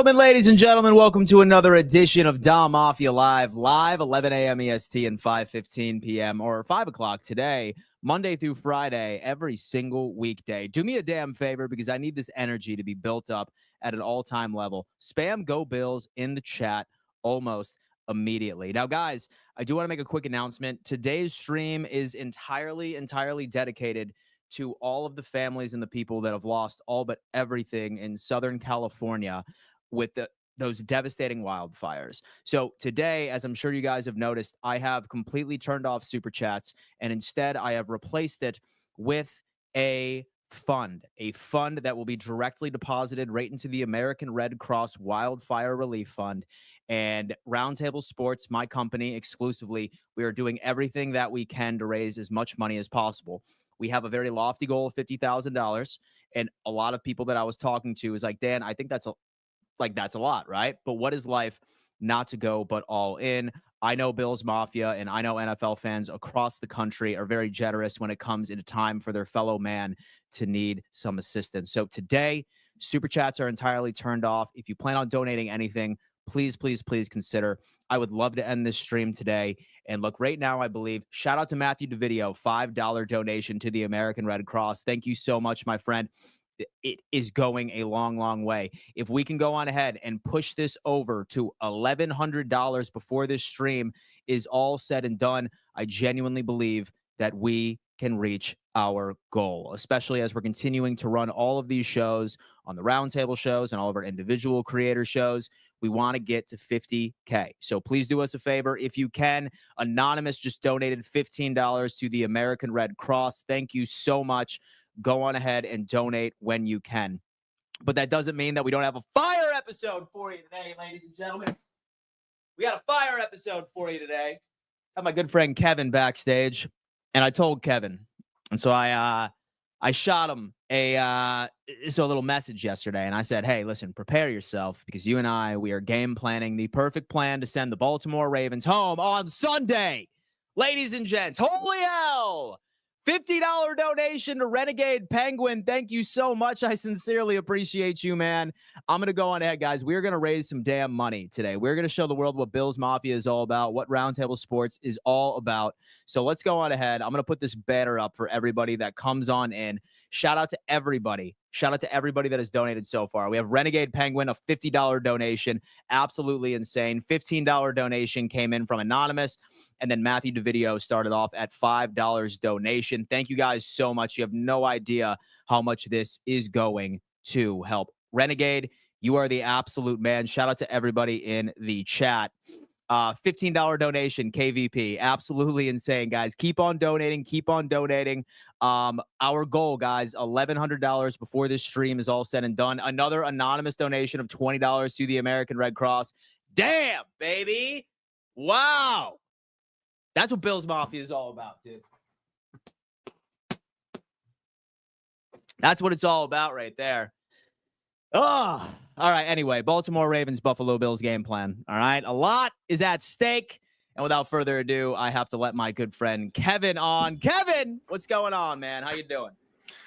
Ladies and gentlemen, welcome to another edition of Dom Mafia Live, 11 a.m. EST and 5:15 p.m. or 5 o'clock today, Monday through Friday, every single weekday. Do me a damn favor because I need this energy to be built up at an all-time level. Spam Go Bills in the chat almost immediately. Now, guys, I do want to make a quick announcement. Today's stream is entirely dedicated to all of the families and the people that have lost all but everything in Southern California with those devastating wildfires. So today, as I'm sure you guys have noticed, I have completely turned off Super Chats, and instead I have replaced it with a fund that will be directly deposited right into the American Red Cross Wildfire Relief Fund. And Roundtable Sports, my company exclusively, we are doing everything that we can to raise as much money as possible. We have a very lofty goal of $50,000, and a lot of people that I was talking to is like, Dan, I think that's a lot, right? But what is life not to go but all in? I know Bills Mafia and I know NFL fans across the country are very generous when it comes into time for their fellow man to need some assistance. So today, Super Chats are entirely turned off. If you plan on donating anything, please consider. I would love to end this stream today. And look, right now, I believe, shout out to Matthew DeVideo, $5 donation to the American Red Cross. Thank you so much, my friend. It is going a long way. If we can go on ahead and push this over to $1,100 before this stream is all said and done, I genuinely believe that we can reach our goal, especially as we're continuing to run all of these shows on the Roundtable shows and all of our individual creator shows. We want to get to 50K. So please do us a favor if you can. Anonymous just donated $15 to the American Red Cross. Thank you so much. Go on ahead and donate when you can. But that doesn't mean that we don't have a fire episode for you today, ladies and gentlemen. We got a fire episode for you today. I have my good friend Kevin backstage, and I told Kevin, and so I shot him a little message yesterday, and I said, hey, listen, prepare yourself because you and we are game planning the perfect plan to send the Baltimore Ravens home on Sunday. Ladies and gents, holy hell! $50 donation to Renegade Penguin. Thank you so much. I sincerely appreciate you, man. I'm going to go on ahead, guys. We're going to raise some damn money today. We're going to show the world what Bills Mafia is all about, what Roundtable Sports is all about. So let's go on ahead. I'm going to put this banner up for everybody that comes on in. Shout out to everybody. Shout out to everybody that has donated so far. We have Renegade Penguin, a $50 donation. Absolutely insane. $15 donation came in from Anonymous. And then Matthew DeVideo started off at $5 donation. Thank you guys so much. You have no idea how much this is going to help. Renegade, you are the absolute man. Shout out to everybody in the chat. $15 donation, KVP. Absolutely insane, guys. Keep on donating. Keep on donating. Our goal, guys, $1,100 before this stream is all said and done. Another anonymous donation of $20 to the American Red Cross. Damn, baby. Wow. That's what Bills Mafia is all about, dude. That's what it's all about right there. Oh, all right. Anyway, Baltimore Ravens, Buffalo Bills game plan. All right. A lot is at stake. And without further ado, I have to let my good friend Kevin on. Kevin, what's going on, man? How you doing?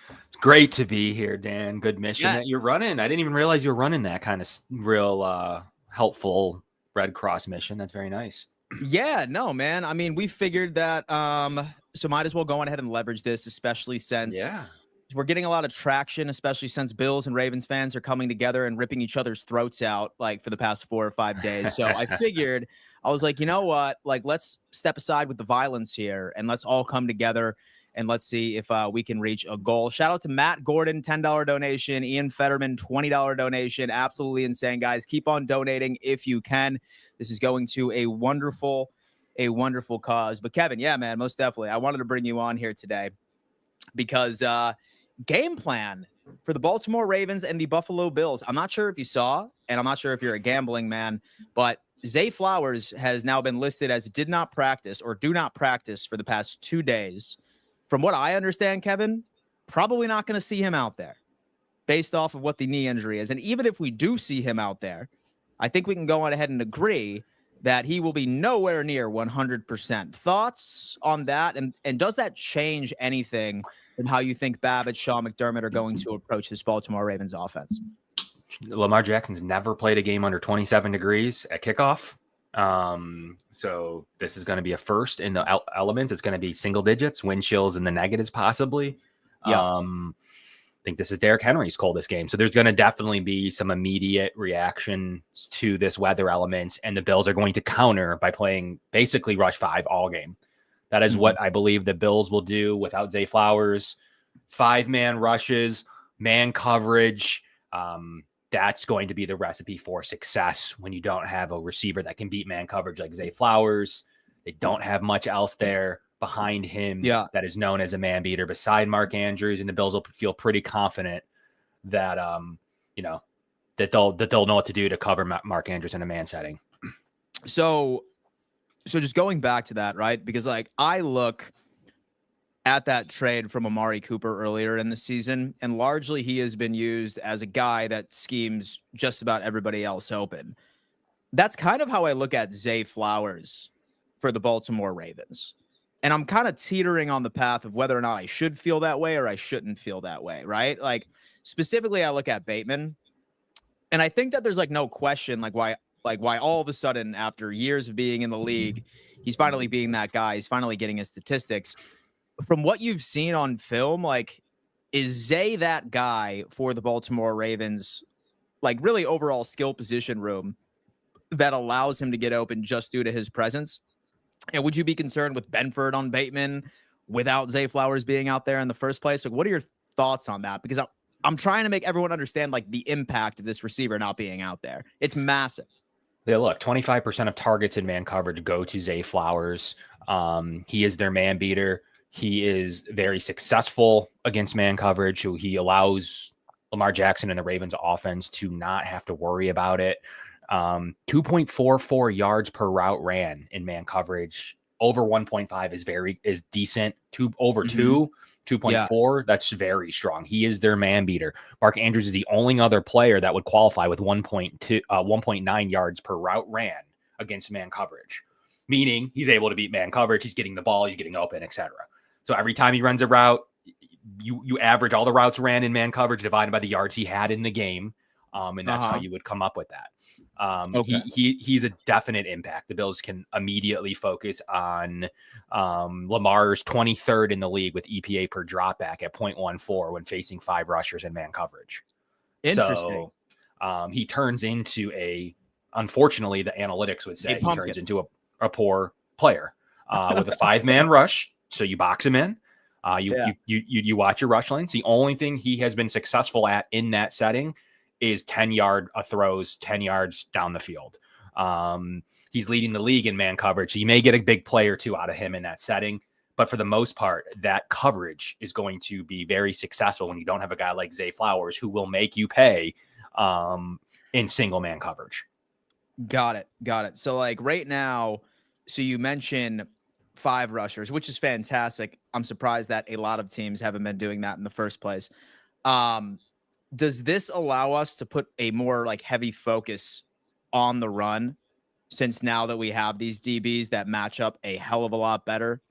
It's great to be here, Dan. Good mission Yes. that you're running. I didn't even realize you were running that kind of real helpful Red Cross mission. That's very nice. Yeah, no, man. I mean, we figured that so might as well go on ahead and leverage this, especially since Yeah. we're getting a lot of traction, especially since Bills and Ravens fans are coming together and ripping each other's throats out like for the past 4 or 5 days. So I figured, I was like, you know what? Like, let's step aside with the violence here and let's all come together and let's see if we can reach a goal. Shout out to Matt Gordon, $10 donation, Ian Fetterman, $20 donation. Absolutely insane, guys. Keep on donating if you can. This is going to a wonderful cause. But Kevin, yeah, man, most definitely. I wanted to bring you on here today because game plan for the Baltimore Ravens and the Buffalo Bills. I'm not sure if you saw, and I'm not sure if you're a gambling man, but Zay Flowers has now been listed as did not practice or do not practice for the past 2 days. From what I understand, Kevin, probably not going to see him out there based off of what the knee injury is. And even if we do see him out there, I think we can go on ahead and agree that he will be nowhere near 100%. Thoughts on that? And does that change anything from how you think Babbitt, Sean McDermott are going to approach this Baltimore Ravens offense? Lamar Jackson's never played a game under 27 degrees at kickoff. So this is going to be a first in the elements. It's going to be single digits, wind chills in the negatives, possibly. Yeah. I think this is Derrick Henry's coldest game. So there's going to definitely be some immediate reactions to this weather elements, and the Bills are going to counter by playing basically rush 5 all game. That is what I believe the Bills will do without Zay Flowers. 5-man rushes, man coverage. That's going to be the recipe for success when you don't have a receiver that can beat man coverage like Zay Flowers. They don't have much else there behind him that is known as a man beater beside Mark Andrews, and the Bills will feel pretty confident that that they'll know what to do to cover Mark Andrews in a man setting. So just going back to that, right? Because like I look at that trade from Amari Cooper earlier in the season, and largely he has been used as a guy that schemes just about everybody else open. That's kind of how I look at Zay Flowers for the Baltimore Ravens. And I'm kind of teetering on the path of whether or not I should feel that way or I shouldn't feel that way, right? Like specifically, I look at Bateman, and I think that there's like no question why all of a sudden after years of being in the league, he's finally being that guy. He's finally getting his statistics. From what you've seen on film, like, is Zay that guy for the Baltimore Ravens, like really overall skill position room that allows him to get open just due to his presence? And would you be concerned with Benford on Bateman without Zay Flowers being out there in the first place? Like, what are your thoughts on that? Because I'm trying to make everyone understand like the impact of this receiver not being out there. It's massive. Yeah, look, 25% of targets in man coverage go to Zay Flowers. He is their man beater. He is very successful against man coverage. He allows Lamar Jackson and the Ravens offense to not have to worry about it. 2.44 yards per route ran in man coverage. Over 1.5 is decent. Over 2.4, that's very strong. He is their man beater. Mark Andrews is the only other player that would qualify with 1.9 yards per route ran against man coverage, meaning he's able to beat man coverage. He's getting the ball, he's getting open, etc. So every time he runs a route, you average all the routes ran in man coverage divided by the yards he had in the game. And that's how you would come up with that. He's a definite impact. The Bills can immediately focus on Lamar's 23rd in the league with EPA per dropback at 0.14 when facing 5 rushers in man coverage. Interesting. So he turns into unfortunately, the analytics would say he turns into a poor player with a 5-man rush. So you box him in. You watch your rush lanes. The only thing he has been successful at in that setting is 10-yard throws, 10 yards down the field. He's leading the league in man coverage. You may get a big play or two out of him in that setting, but for the most part, that coverage is going to be very successful when you don't have a guy like Zay Flowers who will make you pay in single man coverage. Got it. So like right now, so you mentioned 5 rushers, which is fantastic. I'm surprised that a lot of teams haven't been doing that in the first place. Does this allow us to put a more like heavy focus on the run, since now that we have these DBs that match up a hell of a lot better?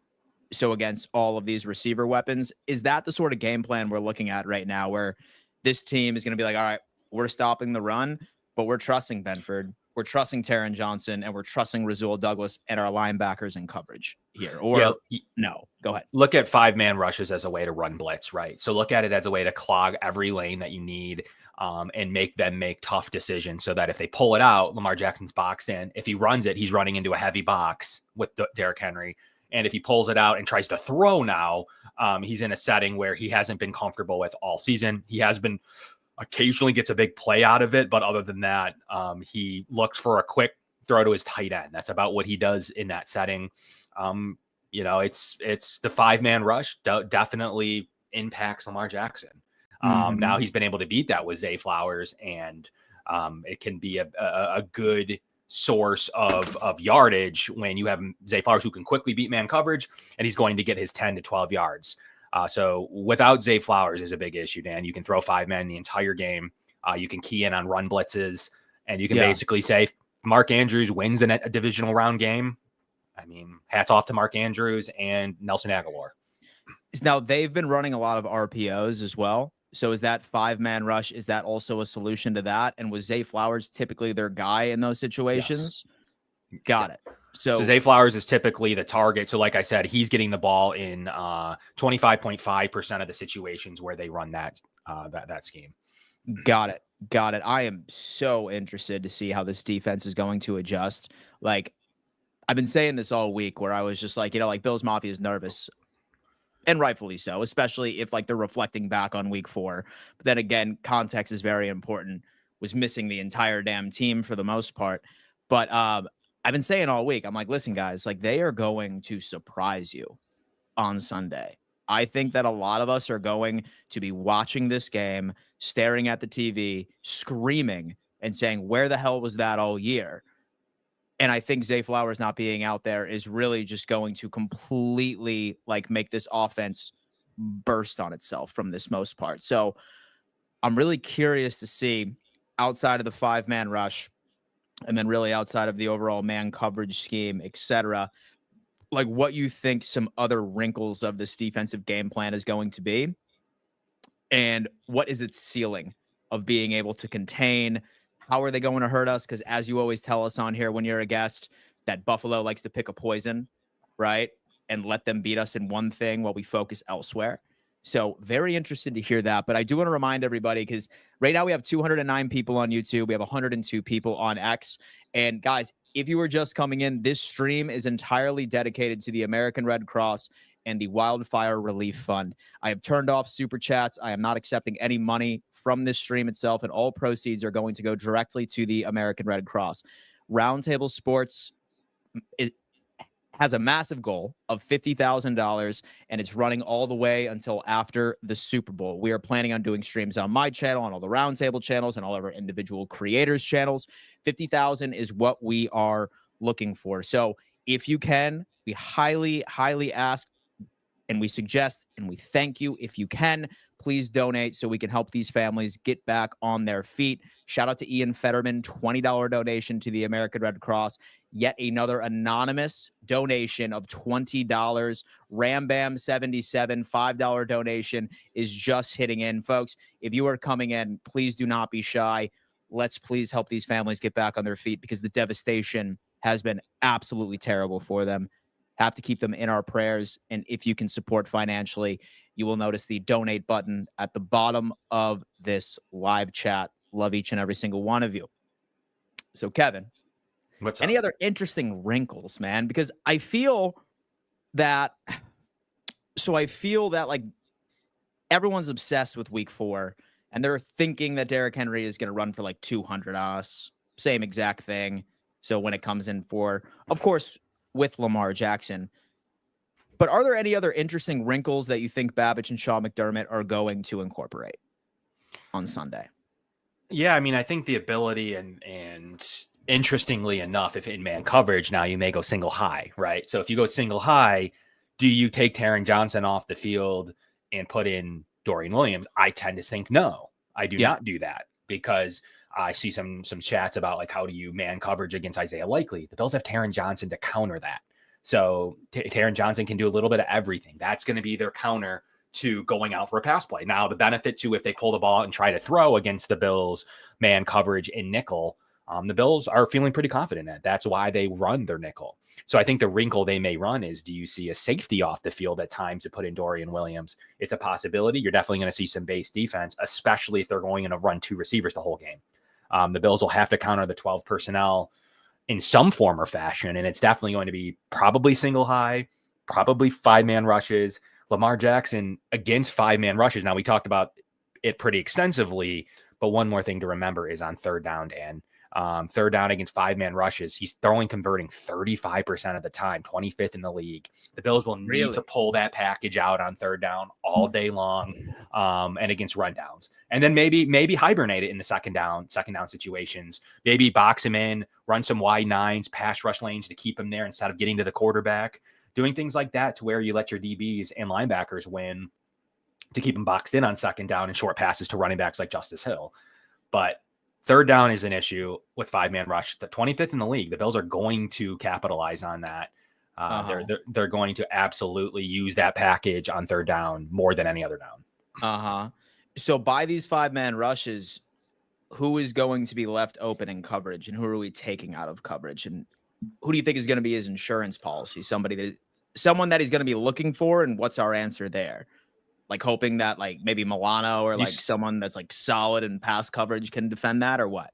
So against all of these receiver weapons, is that the sort of game plan we're looking at right now, where this team is going to be like, all right, we're stopping the run, but we're trusting Benford, we're trusting Taron Johnson, and we're trusting Rasul Douglas and our linebackers in coverage here? Or no, go ahead. Look at 5-man rushes as a way to run blitz, right? So look at it as a way to clog every lane that you need, and make them make tough decisions, so that if they pull it out, Lamar Jackson's boxed in. If he runs it, he's running into a heavy box with Derrick Henry. And if he pulls it out and tries to throw now, he's in a setting where he hasn't been comfortable with all season. He has been occasionally gets a big play out of it, but other than that, he looks for a quick throw to his tight end. That's about what he does in that setting. It's the 5-man rush definitely impacts Lamar Jackson. Now he's been able to beat that with Zay Flowers, and it can be a good source of yardage when you have Zay Flowers, who can quickly beat man coverage, and he's going to get his 10 to 12 yards. So without Zay Flowers is a big issue, Dan. You can throw 5-man the entire game. You can key in on run blitzes, and you can basically say if Mark Andrews wins a divisional round game, I mean, hats off to Mark Andrews and Nelson Aguilar. Now, they've been running a lot of RPOs as well. So is that 5-man rush, is that also a solution to that? And was Zay Flowers typically their guy in those situations? Yes. Got it. So Zay Flowers is typically the target. So like I said, he's getting the ball in 25.5% of the situations where they run that scheme. Got it. I am so interested to see how this defense is going to adjust. Like, I've been saying this all week, where I was just like, like Bills Mafia is nervous. And rightfully so, especially if like they're reflecting back on week 4. But then again, context is very important. Was missing the entire damn team for the most part. But I've been saying all week, I'm like, listen, guys, like they are going to surprise you on Sunday. I think that a lot of us are going to be watching this game, staring at the TV, screaming and saying, where the hell was that all year? And I think Zay Flowers not being out there is really just going to completely like make this offense burst on itself from this most part. So I'm really curious to see, outside of the 5-man rush and then really outside of the overall man coverage scheme, etc., like what you think some other wrinkles of this defensive game plan is going to be, and what is its ceiling of being able to contain. How are they going to hurt us? Because as you always tell us on here when you're a guest, that Buffalo likes to pick a poison, right? And let them beat us in one thing while we focus elsewhere. So very interested to hear that. But I do want to remind everybody, because right now we have 209 people on YouTube. We have 102 people on X. And guys, if you were just coming in, this stream is entirely dedicated to the American Red Cross and the Wildfire Relief Fund. I have turned off super chats. I am not accepting any money from this stream itself, and all proceeds are going to go directly to the American Red Cross. Roundtable Sports has a massive goal of $50,000, and it's running all the way until after the Super Bowl. We are planning on doing streams on my channel, on all the Roundtable channels, and all of our individual creators' channels. 50,000 is what we are looking for. So if you can, we highly, highly ask, and we suggest, and we thank you. If you can, please donate so we can help these families get back on their feet. Shout out to Ian Fetterman, $20 donation to the American Red Cross. Yet another anonymous donation of $20. Rambam77, $5 donation is just hitting in. Folks, if you are coming in, please do not be shy. Let's please help these families get back on their feet, because the devastation has been absolutely terrible for them. Have to keep them in our prayers. And if you can support financially, you will notice the donate button at the bottom of this live chat. Love each and every single one of you. So, Kevin, what's any up? other interesting wrinkles, man? Because I feel that like everyone's obsessed with week 4, and they're thinking that Derrick Henry is going to run for like 200 on us. Same exact thing. So when it comes in for, of course, with Lamar Jackson. But are there any other interesting wrinkles that you think Babbage and Sean McDermott are going to incorporate on Sunday? Yeah, I mean, I think the ability and interestingly enough, if in man coverage, now you may go single high, right? So if you go single high, do you take Taron Johnson off the field and put in Dorian Williams? I tend to think no, I do Yeah. not do that, because I see some chats about like, how do you man coverage against Isaiah Likely? The Bills have Taron Johnson to counter that. So Taron Johnson can do a little bit of everything. That's going to be their counter to going out for a pass play. Now, the benefit to if they pull the ball out and try to throw against the Bills man coverage in nickel, the Bills are feeling pretty confident in it. That's why they run their nickel. So I think the wrinkle they may run is, do you see a safety off the field at times to put in Dorian Williams? It's a possibility. You're definitely going to see some base defense, especially if they're going to run 2 receivers the whole game. The Bills will have to counter the 12 personnel in some form or fashion, and it's definitely going to be probably single high, probably 5-man rushes. Lamar Jackson against 5-man rushes. Now, we talked about it pretty extensively, but one more thing to remember is on third down, Dan. Third down against 5-man rushes, he's converting 35% of the time, 25th in the league. The Bills will need to pull that package out on third down all day long, and against rundowns. And then maybe hibernate it in the second down situations. Maybe box him in, run some wide nines, pass rush lanes to keep him there instead of getting to the quarterback. Doing things like that to where you let your DBs and linebackers win to keep them boxed in on second down and short passes to running backs like Justice Hill. But third down is an issue with 5-man rush. The 25th in the league. The Bills are going to capitalize on that. They're going to absolutely use that package on third down more than any other down. So by these 5-man rushes, who is going to be left open in coverage, and who are we taking out of coverage, and who do you think is going to be his insurance policy? Someone that he's going to be looking for, and what's our answer there? Like hoping that like maybe Milano or like someone that's like solid in pass coverage can defend that, or what?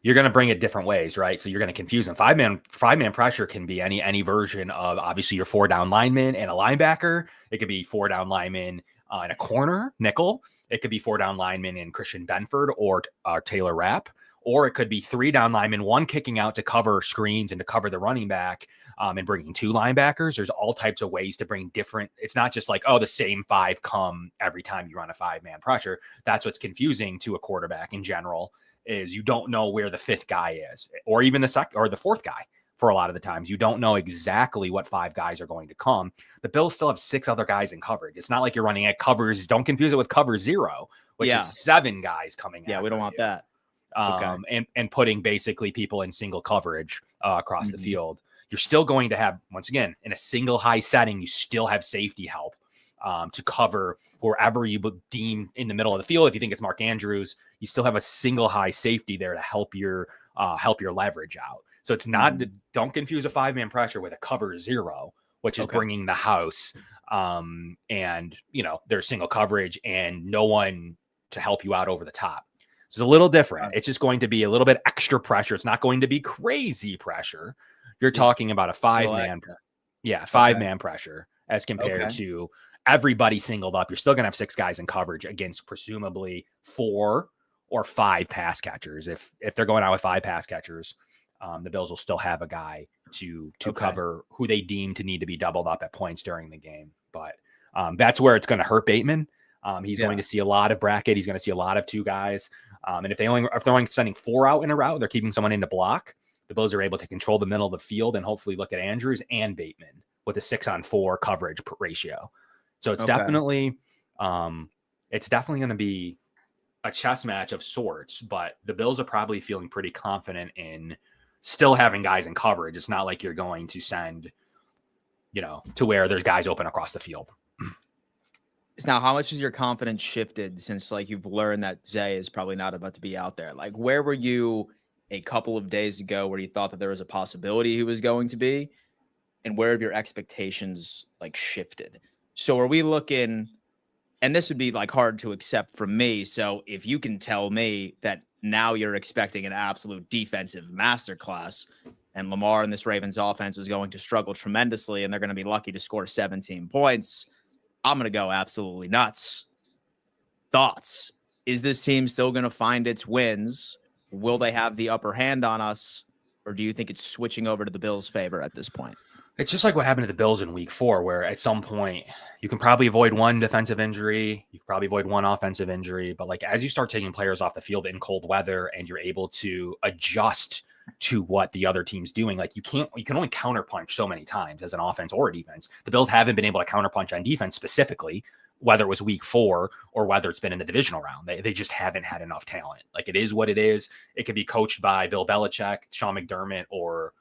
You're going to bring it different ways, right? So you're going to confuse them. 5-man pressure can be any version of, obviously, your 4-down lineman and a linebacker. It could be 4-down lineman in a corner nickel. It could be 4-down lineman in Christian Benford or Taylor Rapp. Or it could be 3-down linemen, one kicking out to cover screens and to cover the running back, and bringing 2 linebackers. There's all types of ways to bring different. It's not just like, oh, the same 5 come every time you run a 5-man pressure. That's what's confusing to a quarterback in general, is you don't know where the 5th guy is, or even the 4th guy. For a lot of the times, you don't know exactly what 5 guys are going to come. The Bills still have 6 other guys in coverage. It's not like you're running at covers. Don't confuse it with cover 0, which is 7 guys coming. Yeah, we don't want that. And putting basically people in single coverage across the field. You're still going to have, once again, in a single high setting, you still have safety help to cover wherever you deem in the middle of the field. If you think it's Mark Andrews, you still have a single high safety there to help your leverage out. So it's not, don't confuse a 5-man pressure with a cover 0, which is bringing the house, and there's single coverage and no one to help you out over the top. It's a little different. It's just going to be a little bit extra pressure. It's not going to be crazy pressure. You're talking about a 5-man pressure as compared to everybody singled up. You're still going to have 6 guys in coverage against presumably 4 or 5 pass catchers. If they're going out with 5 pass catchers, the Bills will still have a guy to cover who they deem to need to be doubled up at points during the game. But that's where it's going to hurt Bateman. He's going to see a lot of bracket. He's going to see a lot of 2 guys. And if they're only sending 4 out in a route, they're keeping someone in to block. The Bills are able to control the middle of the field and hopefully look at Andrews and Bateman with a 6-on-4 coverage ratio. So it's definitely going to be a chess match of sorts, but the Bills are probably feeling pretty confident in still having guys in coverage. It's not like you're going to send, to where there's guys open across the field. Now, how much has your confidence shifted since you've learned that Zay is probably not about to be out there? Like, where were you a couple of days ago where you thought that there was a possibility he was going to be, and where have your expectations shifted? So are we looking, and this would be hard to accept from me. So if you can tell me that now you're expecting an absolute defensive masterclass and Lamar and this Ravens offense is going to struggle tremendously and they're going to be lucky to score 17 points, I'm going to go absolutely nuts. Thoughts? Is this team still going to find its wins? Will they have the upper hand on us? Or do you think it's switching over to the Bills' favor at this point? It's just like what happened to the Bills in week 4, where at some point you can probably avoid 1 defensive injury. You can probably avoid 1 offensive injury. But as you start taking players off the field in cold weather and you're able to adjust to what the other team's doing, you can only counterpunch so many times as an offense or a defense. The Bills haven't been able to counterpunch on defense specifically whether it was week 4 or whether it's been in the divisional round. They just haven't had enough talent. Like, it is what it is. It could be coached by Bill Belichick, Sean McDermott, or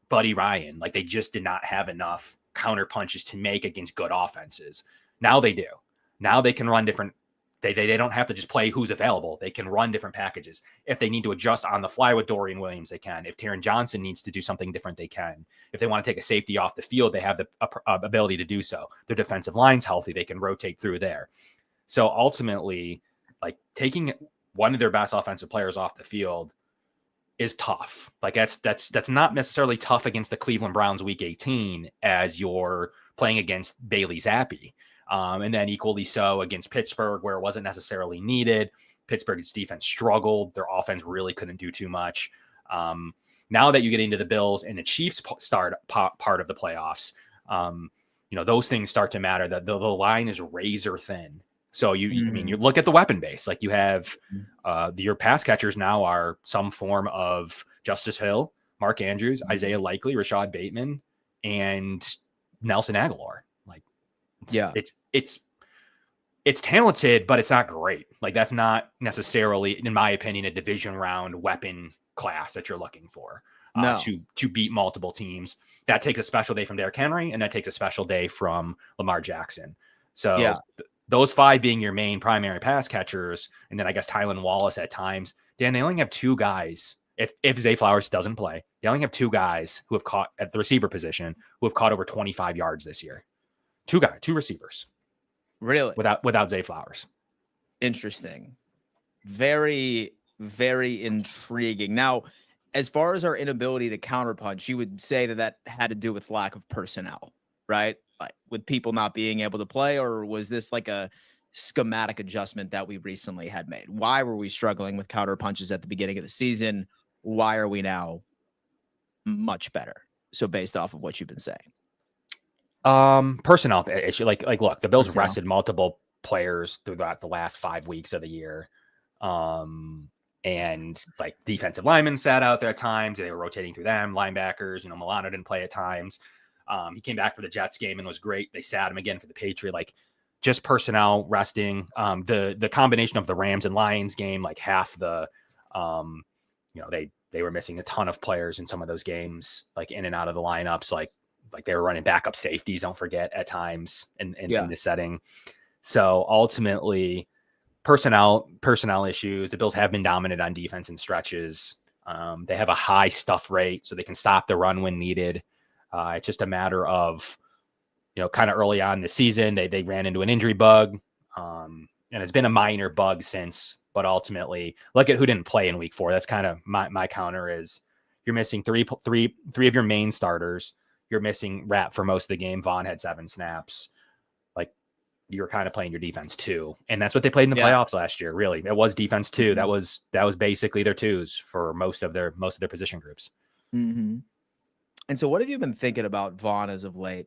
Buddy Ryan. Like, they just did not have enough counter punches to make against good offenses. Now they do. Now they can run different. They don't have to just play who's available. They can run different packages. If they need to adjust on the fly with Dorian Williams, they can. If Taron Johnson needs to do something different, they can. If they want to take a safety off the field, they have the ability to do so. Their defensive line's healthy. They can rotate through there. So ultimately, like, taking one of their best offensive players off the field is tough. Like, that's not necessarily tough against the Cleveland Browns week 18 as you're playing against Bailey Zappi. And then equally so against Pittsburgh, where it wasn't necessarily needed. Pittsburgh's defense struggled. Their offense really couldn't do too much. Now that you get into the Bills and the Chiefs start part of the playoffs, those things start to matter. That the line is razor thin. So you look at the weapon base. Like, you have your pass catchers now are some form of Justice Hill, Mark Andrews, Isaiah Likely, Rashad Bateman, and Nelson Aguilar. It's talented, but it's not great. Like, that's not necessarily, in my opinion, a division round weapon class that you're looking for to beat multiple teams. That takes a special day from Derrick Henry, and that takes a special day from Lamar Jackson. So those 5 being your main primary pass catchers, and then I guess Tylan Wallace at times. Dan, they only have 2 guys. If Zay Flowers doesn't play, they only have 2 guys who have caught at the receiver position who have caught over 25 yards this year. 2 receivers. Really? Without Zay Flowers. Interesting. Very, very intriguing. Now, as far as our inability to counterpunch, you would say that had to do with lack of personnel, right? Like, with people not being able to play, or was this like a schematic adjustment that we recently had made? Why were we struggling with counterpunches at the beginning of the season? Why are we now much better? So based off of what you've been saying. Personnel issue. Like, look, the Bills rested multiple players throughout the last 5 weeks of the year. And like, defensive linemen sat out there at times. They were rotating through them. Linebackers, Milano didn't play at times. He came back for the Jets game and was great. They sat him again for the Patriot. Like, just personnel resting. The combination of the Rams and Lions game, like half the, they were missing a ton of players in some of those games, like in and out of the lineups. Like they were running backup safeties, don't forget, at times in this setting. So ultimately, personnel issues. The Bills have been dominant on defense in stretches. They have a high stuff rate, so they can stop the run when needed. It's just a matter of, kind of early on in the season, they ran into an injury bug. And it's been a minor bug since, but ultimately, look at who didn't play in week 4. That's kind of my counter is you're missing three of your main starters. You're missing Rapp for most of the game. Vaughn had 7 snaps. Like, you're kind of playing your defense too. And that's what they played in the playoffs last year. Really. It was defense too. Mm-hmm. That was basically their 2s for most of their position groups. Mm-hmm. And so what have you been thinking about Vaughn as of late?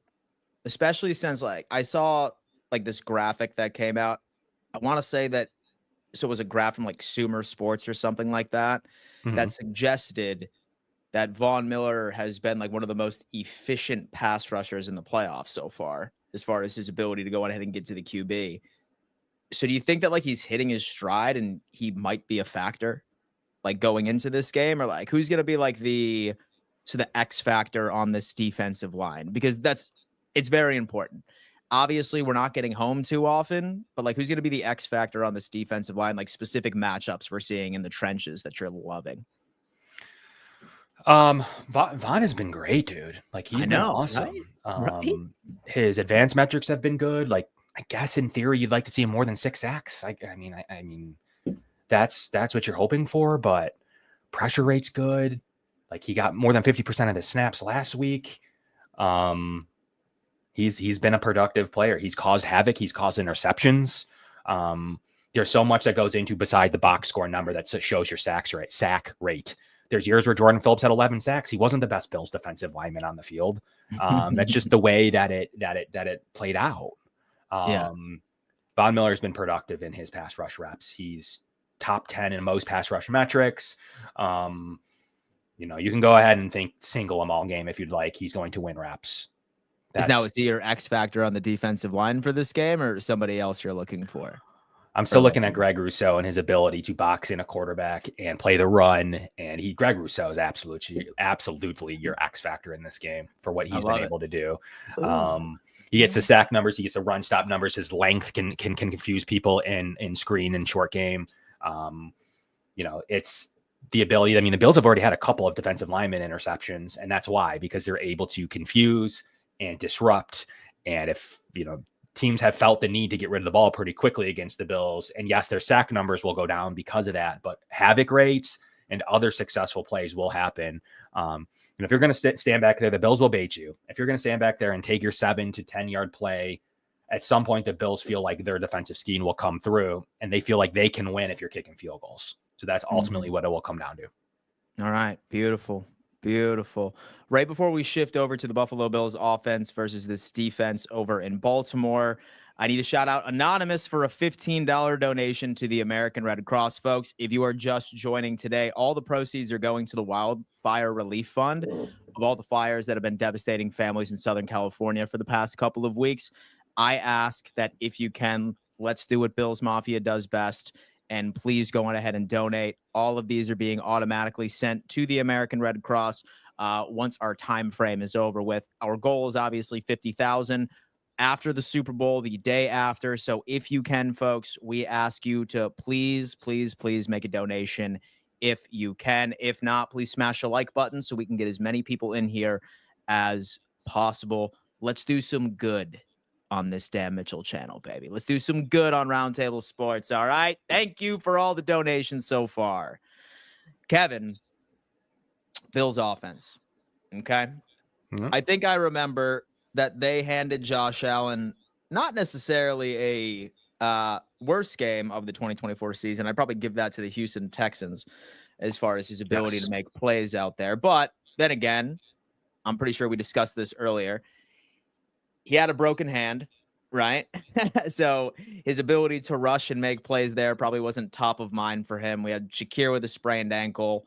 Especially since, like, I saw like this graphic that came out. I want to say that, so it was a graph from like Sumer Sports or something like that, that suggested that Von Miller has been like one of the most efficient pass rushers in the playoffs so far as his ability to go ahead and get to the QB. So do you think that like he's hitting his stride and he might be a factor like going into this game, or like who's going to be like the X factor on this defensive line? Because it's very important. Obviously, we're not getting home too often, but like who's going to be the X factor on this defensive line, like specific matchups we're seeing in the trenches that you're loving? Vaughn has been great, dude. Like, he's been awesome. Right? His advanced metrics have been good. Like, I guess in theory you'd like to see him more than 6 sacks. I mean, that's what you're hoping for, but pressure rate's good. Like, he got more than 50% of the snaps last week. He's been a productive player. He's caused havoc. He's caused interceptions. There's so much that goes into beside the box score number that shows your sack rate. There's years where Jordan Phillips had 11 sacks. He wasn't the best Bills defensive lineman on the field. That's just the way that it played out. Von Miller's been productive in his pass rush reps. He's top 10 in most pass rush metrics. You can go ahead and think single him all game if you'd like. He's going to win reps. Is he your X factor on the defensive line for this game, or somebody else you're looking for? I'm still looking at Greg Rousseau and his ability to box in a quarterback and play the run. And Greg Rousseau is absolutely your X factor in this game for what he's been able to do. He gets the sack numbers, he gets the run stop numbers. His length can confuse people in screen and short game. It's the ability. I mean, the Bills have already had a couple of defensive lineman interceptions, and that's why, because they're able to confuse and disrupt. And if, teams have felt the need to get rid of the ball pretty quickly against the Bills. And yes, their sack numbers will go down because of that, but havoc rates and other successful plays will happen. And if you're going to stand back there, the Bills will bait you. If you're going to stand back there and take your 7 to 10 yard play, at some point, the Bills feel like their defensive scheme will come through and they feel like they can win if you're kicking field goals. So that's ultimately what it will come down to. All right. Beautiful. Beautiful. Right before we shift over to the Buffalo Bills offense versus this defense over in Baltimore, I need to shout out Anonymous for a $15 donation to the American Red Cross. Folks, if you are just joining today, all the proceeds are going to the Wildfire Relief Fund of all the fires that have been devastating families in Southern California for the past couple of weeks. I ask that if you can, let's do what Bills Mafia does best. And please go on ahead and donate. All of these are being automatically sent to the American Red Cross once our time frame is over with. Our goal is obviously 50,000 after the Super Bowl, the day after. So if you can, folks, we ask you to please, please, please make a donation if you can. If not, please smash the like button so we can get as many people in here as possible. Let's do some good on this damn Mitchell channel, baby. Let's do some good on Roundtable Sports, all right? Thank you for all the donations so far. Kevin, Bills offense, okay? Mm-hmm. I think I remember that they handed Josh Allen not necessarily a worst game of the 2024 season. I'd probably give that to the Houston Texans as far as his ability to make plays out there. But then again, I'm pretty sure we discussed this earlier. He had a broken hand, right? So his ability to rush and make plays there probably wasn't top of mind for him. We had Shakir with a sprained ankle.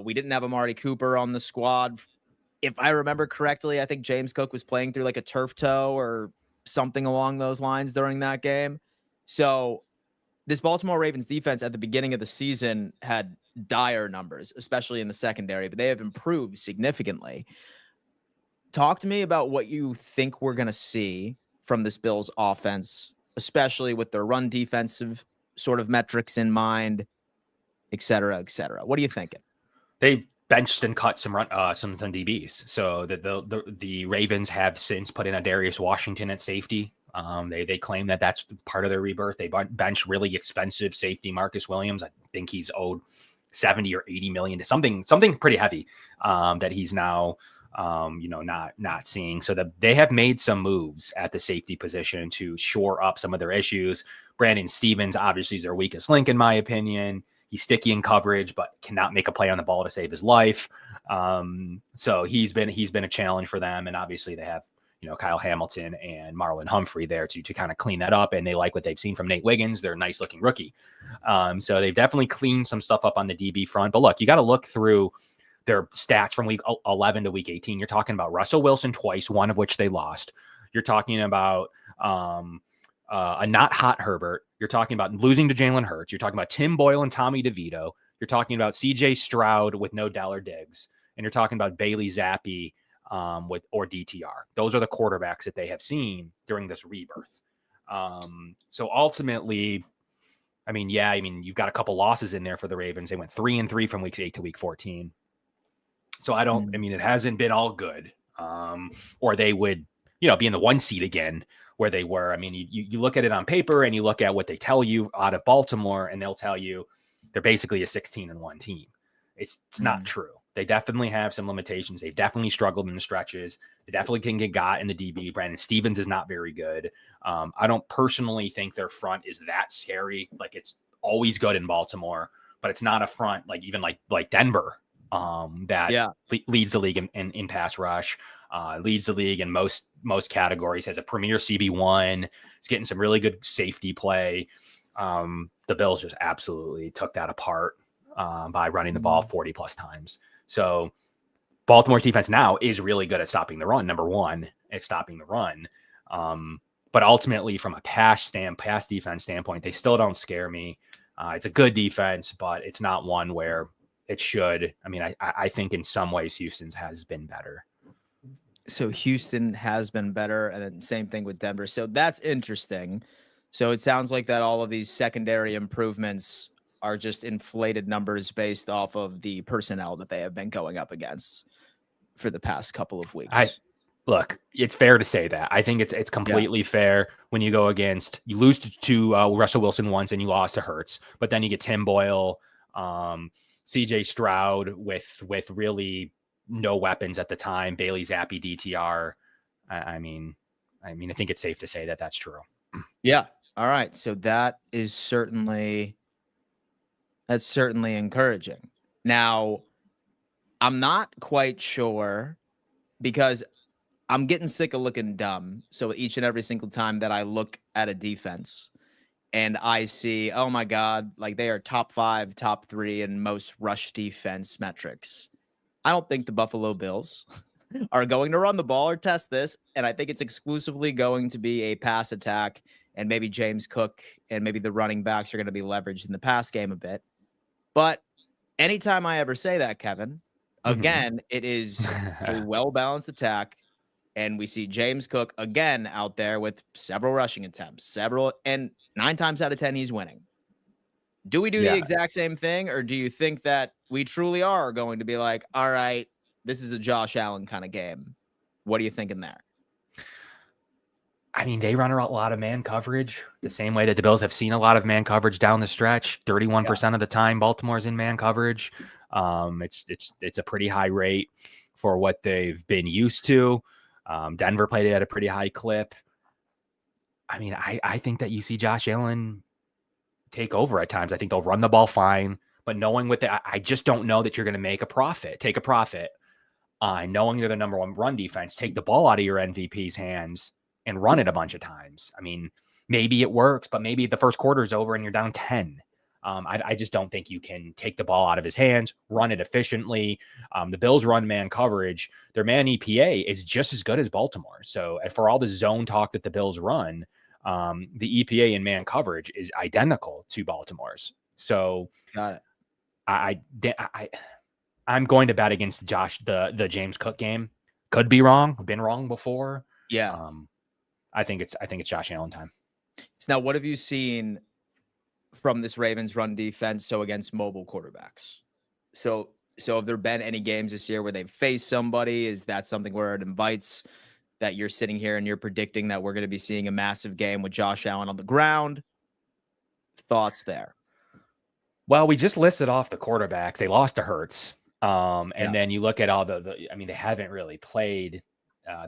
We didn't have Amari Cooper on the squad. If I remember correctly, I think James Cook was playing through like a turf toe or something along those lines during that game. So this Baltimore Ravens defense at the beginning of the season had dire numbers, especially in the secondary, but they have improved significantly. Talk to me about what you think we're going to see from this Bills offense, especially with their run defensive sort of metrics in mind, et cetera, et cetera. What are you thinking? They benched and cut some DBs. So the Ravens have since put in a Darius Washington at safety. They claim that that's part of their rebirth. They benched really expensive safety Marcus Williams. I think he's owed 70 or 80 million to something pretty heavy that he's now not seeing. So that they have made some moves at the safety position to shore up some of their issues. Brandon Stevens obviously is their weakest link, in my opinion. He's sticky in coverage, but cannot make a play on the ball to save his life. So he's been a challenge for them. And obviously they have, Kyle Hamilton and Marlon Humphrey there to kind of clean that up. And they like what they've seen from Nate Wiggins. They're a nice looking rookie. So they've definitely cleaned some stuff up on the DB front. But look, you got to look through their stats from week 11 to week 18. You're talking about Russell Wilson twice, one of which they lost. You're talking about a not hot Herbert. You're talking about losing to Jalen Hurts. You're talking about Tim Boyle and Tommy DeVito. You're talking about CJ Stroud with no Dollar Diggs. And you're talking about Bailey Zappi or DTR. Those are the quarterbacks that they have seen during this rebirth. So ultimately, you've got a couple losses in there for the Ravens. They went 3-3 from weeks 8 to week 14. So it hasn't been all good. Or they would, be in the 1 seed again where they were. You look at it on paper and you look at what they tell you out of Baltimore, and they'll tell you they're basically a 16-1 team. It's not true. They definitely have some limitations. They've definitely struggled in the stretches. They definitely can get got in the DB. Brandon Stevens is not very good. I don't personally think their front is that scary. Like, it's always good in Baltimore, but it's not a front like Denver that leads the league in pass rush, leads the league in most categories, has a premier CB1. It's getting some really good safety play. The Bills just absolutely took that apart by running the ball 40 plus times. So Baltimore's defense now is really good at stopping the run, number one. at stopping the run. But ultimately, from a pass defense standpoint, they still don't scare me. It's a good defense, but it's not one where it should. I mean, I think in some ways Houston's has been better. So Houston has been better, and then same thing with Denver. So that's interesting. So it sounds like that all of these secondary improvements are just inflated numbers based off of the personnel that they have been going up against for the past couple of weeks. Look, it's fair to say that. I think it's completely fair when you go against, you lose to Russell Wilson once and you lost to Hurts, but then you get Tim Boyle, CJ Stroud with really no weapons at the time, Bailey Zappi, DTR. I mean, I think it's safe to say that that's true. Yeah. All right. So that's certainly encouraging. Now, I'm not quite sure because I'm getting sick of looking dumb. So each and every single time that I look at a defense and I see, oh my God, like they are top 5, top 3 in most rush defense metrics. I don't think the Buffalo Bills are going to run the ball or test this. And I think it's exclusively going to be a pass attack. And maybe James Cook and maybe the running backs are going to be leveraged in the pass game a bit. But anytime I ever say that, Kevin, again, it is a well-balanced attack. And we see James Cook again out there with several rushing attempts, and 9 times out of 10, he's winning. Do we do the exact same thing? Or do you think that we truly are going to be like, all right, this is a Josh Allen kind of game? What are you thinking there? I mean, they run a lot of man coverage the same way that the Bills have seen a lot of man coverage down the stretch. 31% of the time, Baltimore's in man coverage. It's a pretty high rate for what they've been used to. Denver played it at a pretty high clip. I mean, I think that you see Josh Allen take over at times. I think they'll run the ball fine, but knowing with it, I just don't know that you're going to take a profit. Knowing you're the number 1 run defense, take the ball out of your MVP's hands and run it a bunch of times. I mean, maybe it works, but maybe the first quarter is over and you're down 10. I just don't think you can take the ball out of his hands, run it efficiently. The Bills run man coverage. Their man EPA is just as good as Baltimore. So for all the zone talk that the Bills run, the EPA in man coverage is identical to Baltimore's. So got it. I'm going to bet against the James Cook game. Could be wrong. Been wrong before. Yeah. I think it's Josh Allen time. So now, what have you seen from this Ravens run defense? So against mobile quarterbacks. So have there been any games this year where they've faced somebody? Is that something where it invites that you're sitting here and you're predicting that we're going to be seeing a massive game with Josh Allen on the ground? Thoughts there? Well, we just listed off the quarterbacks. They lost to Hurts. And then you look at all I mean, they haven't really played.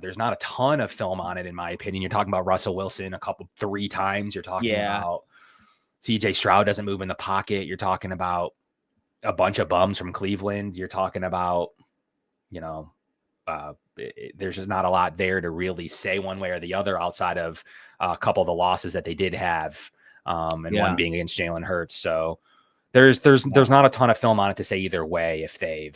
There's not a ton of film on it, in my opinion. You're talking about Russell Wilson 3 times. You're talking about CJ Stroud doesn't move in the pocket. You're talking about a bunch of bums from Cleveland. You're talking about, there's just not a lot there to really say one way or the other outside of a couple of the losses that they did have, and one being against Jalen Hurts. So there's not a ton of film on it to say either way if they're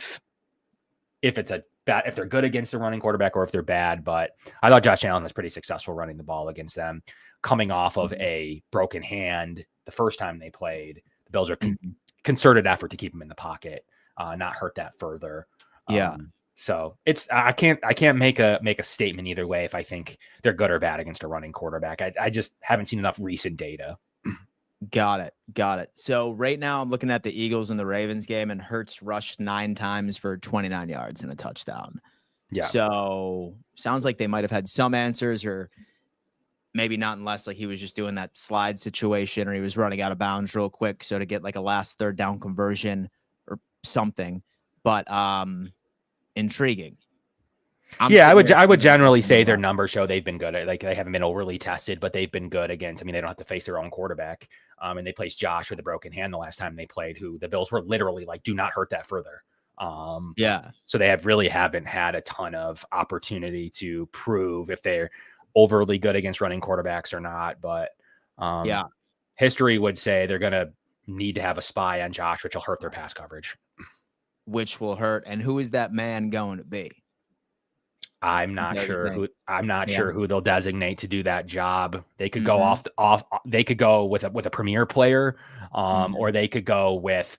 good against the running quarterback or if they're bad. But I thought Josh Allen was pretty successful running the ball against them, coming off of a broken hand the first time they played. The Bills are concerted effort to keep him in the pocket, not hurt that further. So I can't make a statement either way if I think they're good or bad against a running quarterback. I just haven't seen enough recent data. Got it. So right now I'm looking at the Eagles and the Ravens game, and Hurts rushed 9 times for 29 yards and a touchdown. Yeah. So sounds like they might have had some answers, or maybe not, unless like he was just doing that slide situation or he was running out of bounds real quick. So to get like a last third down conversion or something, but intriguing. I would generally say their numbers show they've been good. Like they haven't been overly tested, but they've been good against. I mean, they don't have to face their own quarterback. And they placed Josh with a broken hand the last time they played, who the Bills were literally like, do not hurt that further. So they haven't had a ton of opportunity to prove if they're overly good against running quarterbacks or not. But history would say they're going to need to have a spy on Josh, which will hurt their pass coverage. Which will hurt. And who is that man going to be? I'm not Don't you sure think? who Yeah. they'll designate to do that job. They could go Mhm. they could go with a premier player, or Mhm. they could go with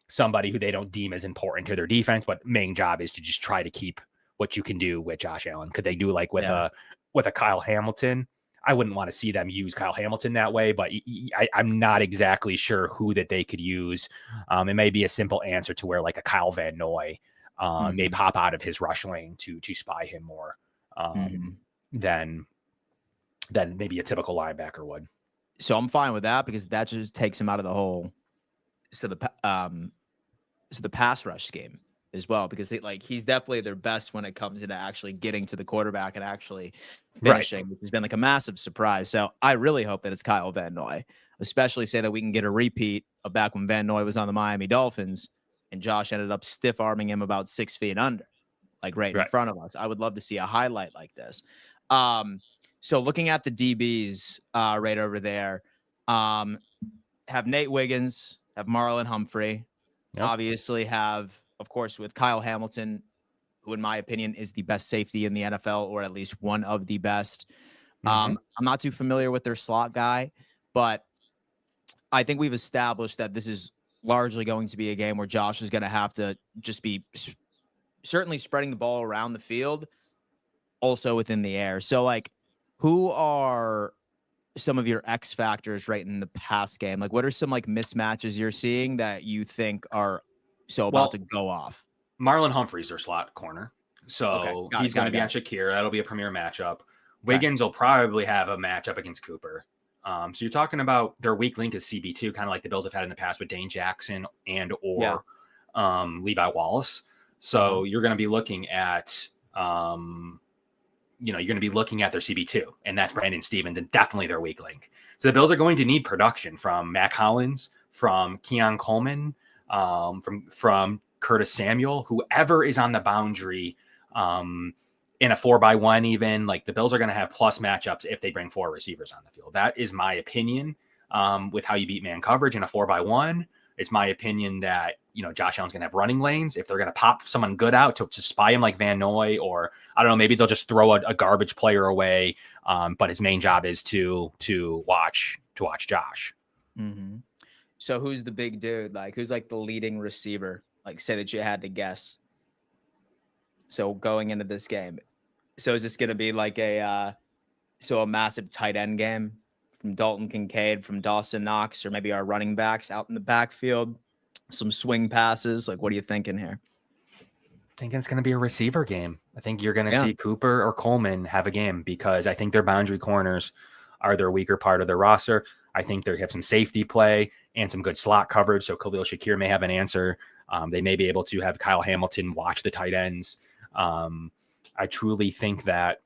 somebody who they don't deem as important to their defense, but main job is to just try to keep what you can do with Josh Allen. Could they do like Yeah. with a Kyle Hamilton? I wouldn't want to see them use Kyle Hamilton that way, but I'm not exactly sure who that they could use. It may be a simple answer to where like a Kyle Van Noy may Mhm. pop out of his rush lane to spy him more Mhm. than maybe a typical linebacker would. So I'm fine with that because that just takes him out of the whole so the pass rush scheme as well because he's definitely their best when it comes into actually getting to the quarterback and actually Right. finishing, which has been like a massive surprise. So I really hope that it's Kyle Van Noy, especially say that we can get a repeat of back when Van Noy was on the Miami Dolphins and Josh ended up stiff arming him about 6 feet under, like right in Right. front of us. I would love to see a highlight like this. Um, so looking at the DBs right over there, um, have Nate Wiggins, have Marlon Humphrey, Yep. obviously have, of course, with Kyle Hamilton, who in my opinion is the best safety in the NFL, or at least one of the best. Mm-hmm. I'm not too familiar with their slot guy, but I think we've established that this is largely going to be a game where Josh is going to have to just be certainly spreading the ball around the field, also within the air. So, like, who are some of your X factors right in the pass game? Like, what are some like mismatches you're seeing that you think are so about to Well, go off? Marlon Humphrey's their slot corner. Okay, So got it, he's going got to it, be on got it. Shakir. That'll be a premier matchup. Okay, Wiggins will probably have a matchup against Cooper. So you're talking about their weak link is CB2, kind of like the Bills have had in the past with Dane Jackson and yeah, or Levi Wallace. uh-huh, So you're going to be looking at you're going to be looking at their CB2, and that's Brandon Stevens, and definitely their weak link. So the Bills are going to need production from Mac Hollins, from Keon Coleman, from Curtis Samuel, whoever is on the boundary in a 4x1, even like the Bills are going to have plus matchups if they bring 4 receivers on the field. That is my opinion with how you beat man coverage in a 4x1. It's my opinion that, Josh Allen's going to have running lanes. If they're going to pop someone good out to spy him like Van Noy, or I don't know, maybe they'll just throw a garbage player away. But his main job is to watch Josh. mm-hmm. So who's the big dude? Like, who's like the leading receiver? Like, say that you had to guess. So going into this game, so is this going to be like a massive tight end game from Dalton Kincaid, from Dawson Knox, or maybe our running backs out in the backfield, some swing passes? Like, what are you thinking here? Thinking it's going to be a receiver game. I think you're going to Yeah. see Cooper or Coleman have a game because I think their boundary corners are their weaker part of their roster. I think they have some safety play and some good slot coverage. So Khalil Shakir may have an answer. They may be able to have Kyle Hamilton watch the tight ends. I truly think that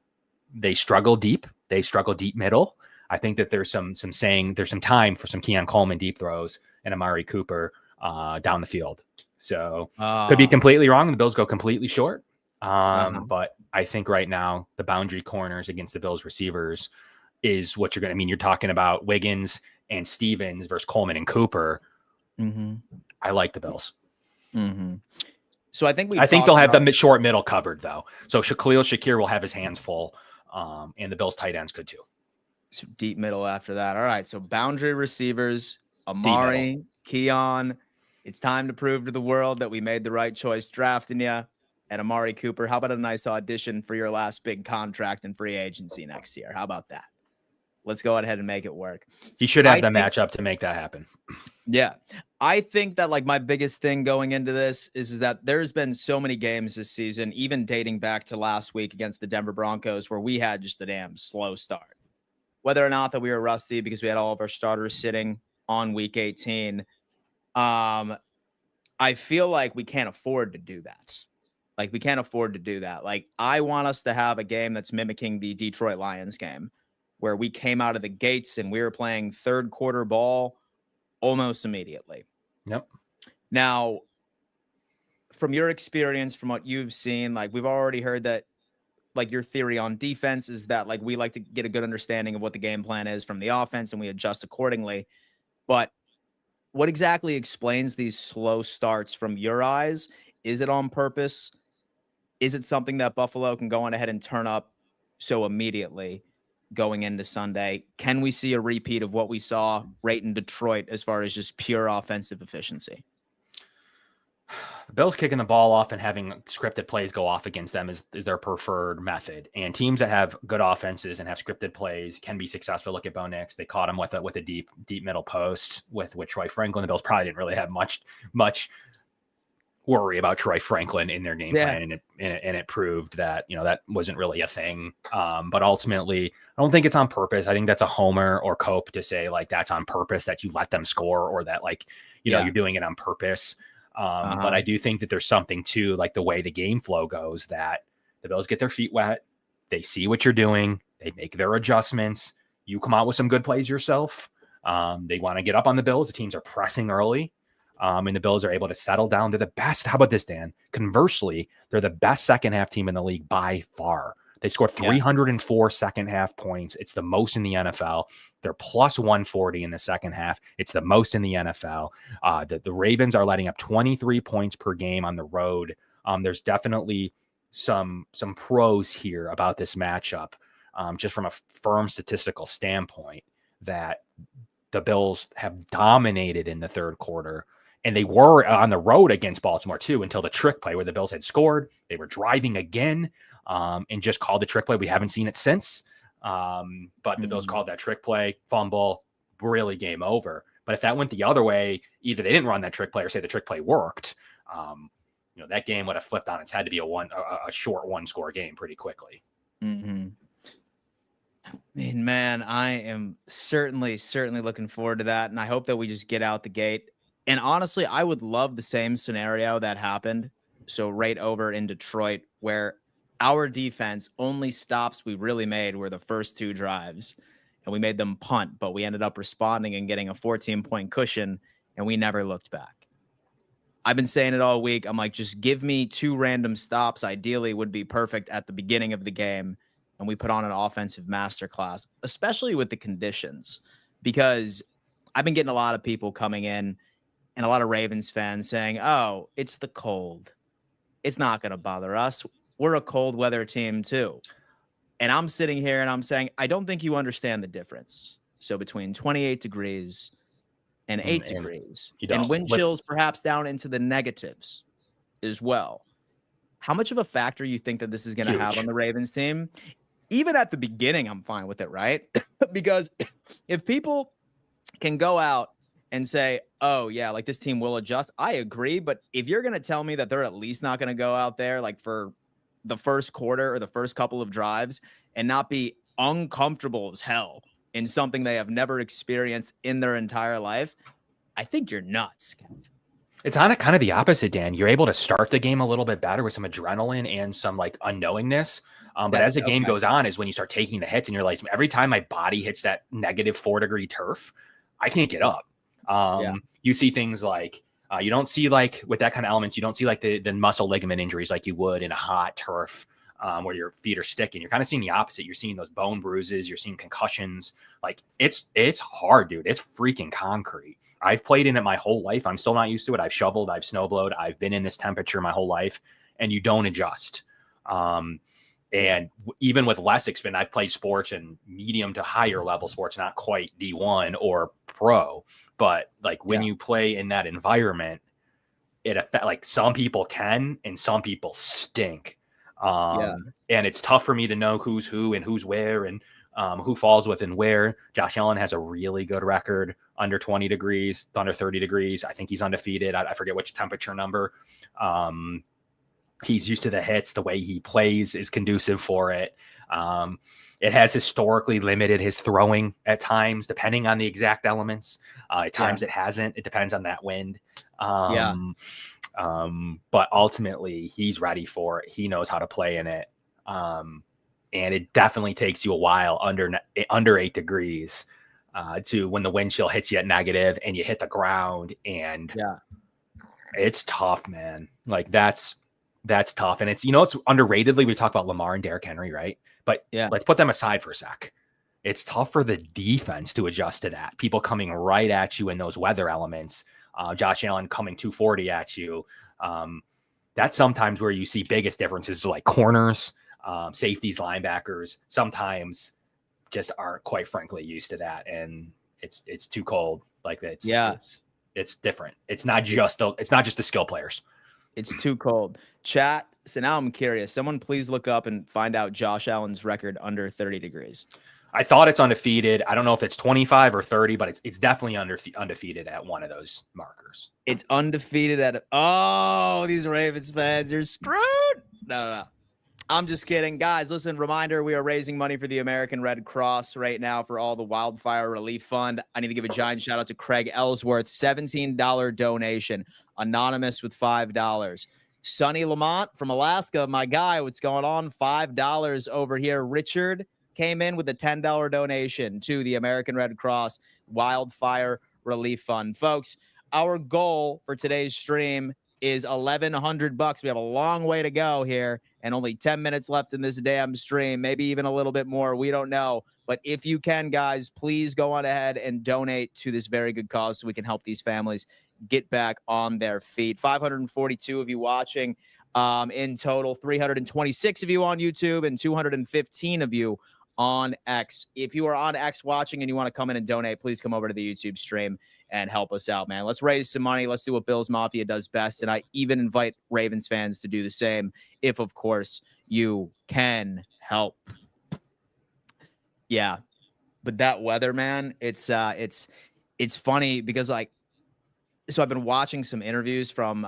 they struggle deep. They struggle deep middle. I think that there's some time for some Keon Coleman deep throws and Amari Cooper down the field. So could be Uh, completely wrong. The Bills go completely short. uh-huh. But I think right now the boundary corners against the Bills receivers is what you're going to mean. You're talking about Wiggins and Stevens versus Coleman and Cooper. Mm-hmm. I like the Bills. Mm-hmm. So I think I we've think they'll talked have about the short middle covered though. So Khalil Shakir will have his hands full, and the Bills tight ends could too. so deep middle after that. All right. So boundary receivers, Deep middle. Amari, Keon. It's time to prove to the world that we made the right choice drafting you. And Amari Cooper, how about a nice audition for your last big contract in free agency next year? How about that? Let's go ahead and make it work. He should have I the think, matchup to make that happen. yeah, I think that like my biggest thing going into this is that there's been so many games this season, even dating back to last week against the Denver Broncos, where we had just a damn slow start. Whether or not that we were rusty because we had all of our starters sitting on week 18, I feel like we can't afford to do that. Like, we can't afford to do that. Like, I want us to have a game that's mimicking the Detroit Lions game, where we came out of the gates and we were playing third quarter ball almost immediately. Yep. Now, from your experience, from what you've seen, like, we've already heard that, like, your theory on defense is that, like, we like to get a good understanding of what the game plan is from the offense and we adjust accordingly. But what exactly explains these slow starts from your eyes? Is it on purpose? Is it something that Buffalo can go on ahead and turn up so immediately going into Sunday? Can we see a repeat of what we saw right in Detroit as far as just pure offensive efficiency? The Bills kicking the ball off and having scripted plays go off against them is their preferred method. And teams that have good offenses and have scripted plays can be successful. Look at Bo Nix. They caught him with a deep middle post with Troy Franklin. The Bills probably didn't really have much worry about Troy Franklin in their game plan, and it proved that that wasn't really a thing. But ultimately, I don't think it's on purpose. I think that's a homer or cope to say like that's on purpose, that you let them score, or that like you're doing it on purpose. But I do think that there's something to like the way the game flow goes, that the Bills get their feet wet, they see what you're doing, they make their adjustments. You come out with some good plays yourself. They want to get up on the Bills. The teams are pressing early. And the Bills are able to settle down. They're the best. How about this, Dan? Conversely, they're the best second half team in the league by far. They scored 304 second half points. It's the most in the NFL. They're plus 140 in the second half. It's the most in the NFL. The Ravens are letting up 23 points per game on the road. There's definitely some pros here about this matchup, just from a firm statistical standpoint, that the Bills have dominated in the third quarter. And they were on the road against Baltimore too, until the trick play where the Bills had scored. They were driving again and just called the trick play. We haven't seen it since. But the Bills called that trick play, fumble, really game over. But if that went the other way, either they didn't run that trick play or say the trick play worked, that game would have flipped on its head to be a short one-score game pretty quickly. Mm-hmm. I mean, man, I am certainly looking forward to that. And I hope that we just get out the gate. And honestly, I would love the same scenario that happened. So right over in Detroit, where our defense only stops we really made were the first two drives, and we made them punt, but we ended up responding and getting a 14-point cushion, and we never looked back. I've been saying it all week. I'm like, just give me two random stops. Ideally would be perfect at the beginning of the game. And we put on an offensive masterclass, especially with the conditions, because I've been getting a lot of people coming in and a lot of Ravens fans saying, oh, it's the cold. It's not going to bother us. We're a cold weather team too. And I'm sitting here and I'm saying, I don't think you understand the difference. So between 28 degrees and 8 degrees and wind chills perhaps down into the negatives as well. How much of a factor you think that this is going to have on the Ravens team? Even at the beginning, I'm fine with it, right? Because if people can go out and say, oh, yeah, like this team will adjust, I agree. But if you're going to tell me that they're at least not going to go out there like for the first quarter or the first couple of drives and not be uncomfortable as hell in something they have never experienced in their entire life, I think you're nuts. It's on it kind of the opposite, Dan. You're able to start the game a little bit better with some adrenaline and some like unknowingness. But as the game goes on is when you start taking the hits and you're like, every time my body hits that -4-degree turf, I can't get up. You see things like you don't see like with that kind of elements, you don't see like the muscle ligament injuries like you would in a hot turf where your feet are sticking. You're kind of seeing the opposite. You're seeing those bone bruises. You're seeing concussions. Like it's hard, dude. It's freaking concrete. I've played in it my whole life. I'm still not used to it. I've shoveled, I've snowblowed, I've been in this temperature my whole life, and you don't adjust. And even with less experience, I've played sports and medium to higher level sports, not quite D1 or pro, but like when you play in that environment, it affects like some people can and some people stink. And it's tough for me to know who's who and who's where and who falls within where. Josh Allen has a really good record under 20 degrees, under 30 degrees. I think he's undefeated. I forget which temperature number. He's used to the hits. The way he plays is conducive for it. It has historically limited his throwing at times, depending on the exact elements. At times it hasn't. It depends on that wind. But ultimately, he's ready for it. He knows how to play in it. And it definitely takes you a while under 8 degrees to when the wind chill hits you at negative and you hit the ground. And it's tough, man. Like that's tough. And it's, it's underratedly, we talk about Lamar and Derrick Henry, right? But let's put them aside for a sec. It's tough for the defense to adjust to that. People coming right at you in those weather elements. Josh Allen coming 240 at you. that's sometimes where you see biggest differences, like corners, safeties, linebackers, sometimes just aren't quite frankly used to that. And it's too cold. Like it's different. It's not just the skill players. It's too cold. Chat. So now I'm curious. Someone please look up and find out Josh Allen's record under 30 degrees. I thought it's undefeated. I don't know if it's 25 or 30, but it's definitely undefeated at one of those markers. It's undefeated at these Ravens fans, you're screwed. No. I'm just kidding. Guys, listen, reminder, we are raising money for the American Red Cross right now for all the wildfire relief fund. I need to give a giant shout out to Craig Ellsworth, $17 donation, anonymous with $5. Sonny Lamont from Alaska, my guy, what's going on? $5 over here. Richard came in with a $10 donation to the American Red Cross Wildfire Relief Fund. Folks, our goal for today's stream is $1,100. We have a long way to go here and only 10 minutes left in this damn stream, maybe even a little bit more. We don't know. But if you can, guys, please go on ahead and donate to this very good cause so we can help these families get back on their feet. 542 of you watching in total, 326 of you on YouTube, and 215 of you on X. If you are on X watching and you want to come in and donate, please come over to the YouTube stream and help us out, man. Let's raise some money. Let's do what Bills Mafia does best. And I even invite Ravens fans to do the same if, of course, you can help. Yeah. But that weather, man, it's funny because, like, so I've been watching some interviews from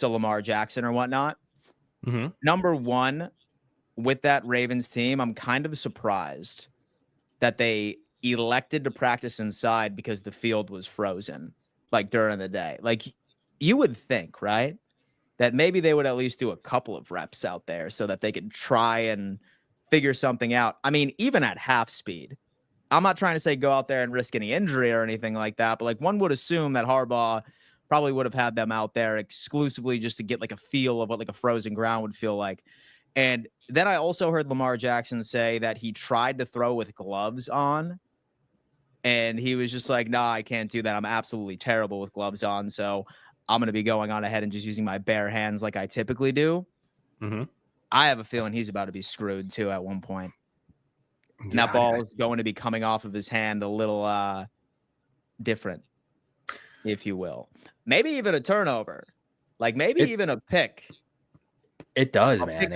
Lamar Jackson or whatnot. Mm-hmm. Number one, with that Ravens team, I'm kind of surprised that they elected to practice inside because the field was frozen, like, during the day. Like, you would think, right, that maybe they would at least do a couple of reps out there so that they could try and figure something out. I mean, even at half speed, I'm not trying to say go out there and risk any injury or anything like that, but, like, one would assume that Harbaugh probably would have had them out there exclusively just to get, like, a feel of what, like, a frozen ground would feel like. And then I also heard Lamar Jackson say that he tried to throw with gloves on, and he was just like, nah, I can't do that. I'm absolutely terrible with gloves on, so I'm going to be going on ahead and just using my bare hands like I typically do. Mm-hmm. I have a feeling he's about to be screwed, too, at one point. Yeah, And that ball is going to be coming off of his hand a little different, if you will. Maybe even a turnover. Like, maybe even a pick. It does, man.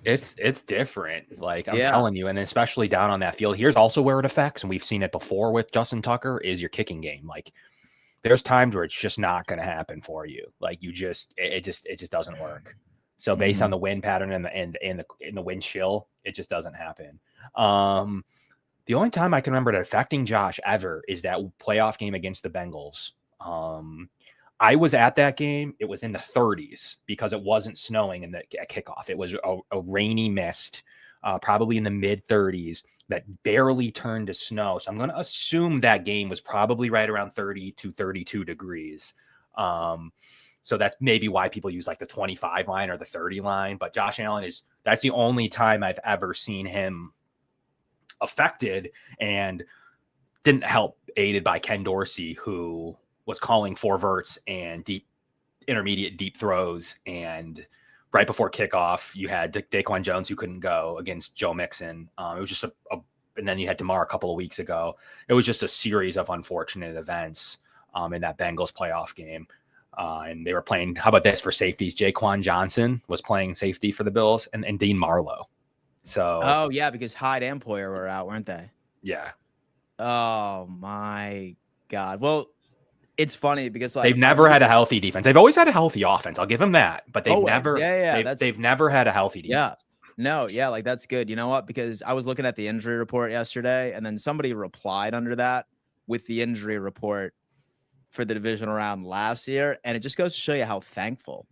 It's different. Like, I'm telling you, and especially down on that field. Here's also where it affects, and we've seen it before with Justin Tucker, is your kicking game. Like, there's times where it's just not going to happen for you. Like, it just doesn't work. So based on the wind pattern and the wind chill, it just doesn't happen. The only time I can remember it affecting Josh ever is that playoff game against the Bengals. I was at that game. It was in the 30s because it wasn't snowing at kickoff. It was a rainy mist, probably in the mid 30s that barely turned to snow. So I'm going to assume that game was probably right around 30 to 32 degrees. So that's maybe why people use like the 25 line or the 30 line. But Josh Allen that's the only time I've ever seen him affected, and didn't help, aided by Ken Dorsey, who was calling 4 verts and intermediate deep throws. And right before kickoff, you had Daquan Jones, who couldn't go, against Joe Mixon. It was just and then you had DeMar a couple of weeks ago. It was just a series of unfortunate events in that Bengals playoff game. And they were playing, how about this, for safeties? Jaquan Johnson was playing safety for the Bills, and Dean Marlowe. So, oh yeah, because Hyde and Poyer were out, weren't they? Yeah. Oh my God. Well, it's funny because, like, they've never had a healthy defense. They've always had a healthy offense. I'll give them that, but they've never had a healthy defense. Yeah. No, yeah, like, that's good. You know what? Because I was looking at the injury report yesterday, and then somebody replied under that with the injury report for the divisional round last year, and it just goes to show you how thankful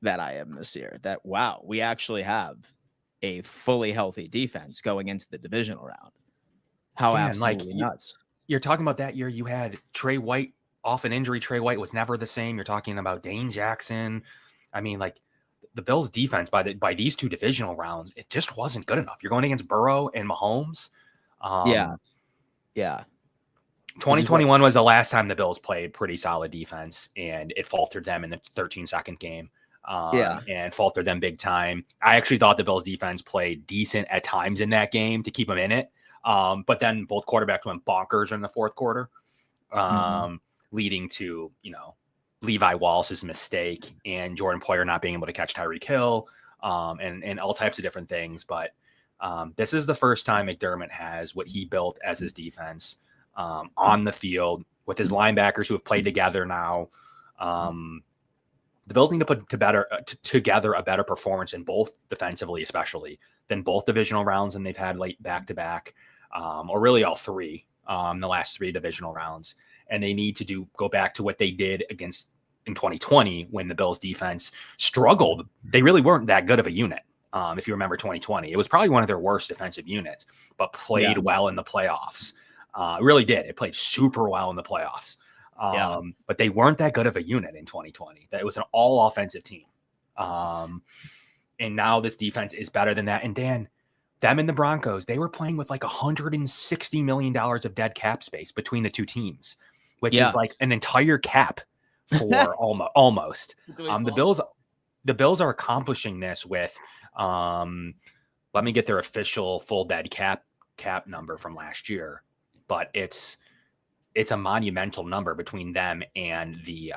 that I am this year. That, wow, we actually have a fully healthy defense going into the divisional round. How absolutely nuts. You're talking about that year you had Trey White off an injury. Trey White was never the same. You're talking about Dane Jackson. I mean, like, the Bills defense by these 2 divisional rounds, it just wasn't good enough. You're going against Burrow and Mahomes. Yeah. 2021 was the last time the Bills played pretty solid defense, and it faltered them in the 13-second game. and faltered them big time. I actually thought the Bills defense played decent at times in that game to keep them in it. But then both quarterbacks went bonkers in the fourth quarter, leading to, Levi Wallace's mistake and Jordan Poyer not being able to catch Tyreek Hill, and all types of different things. But this is the first time McDermott has what he built as his defense on the field with his linebackers who have played together now. The Bills need to put together a better performance in both defensively, especially than both divisional rounds, and they've had late back-to-back, or really all three, the last three divisional rounds. And they need to go back to what they did in 2020 when the Bills defense struggled. They really weren't that good of a unit. If you remember 2020, it was probably one of their worst defensive units, but played well in the playoffs. It really did. It played super well in the playoffs. But they weren't that good of a unit in 2020. It was an all offensive team. And now this defense is better than that. And Dan, them and the Broncos, they were playing with like $160 million of dead cap space between the two teams, which is like an entire cap for almost. The Bills are accomplishing this with, let me get their official full dead cap number from last year, but it's a monumental number between them and the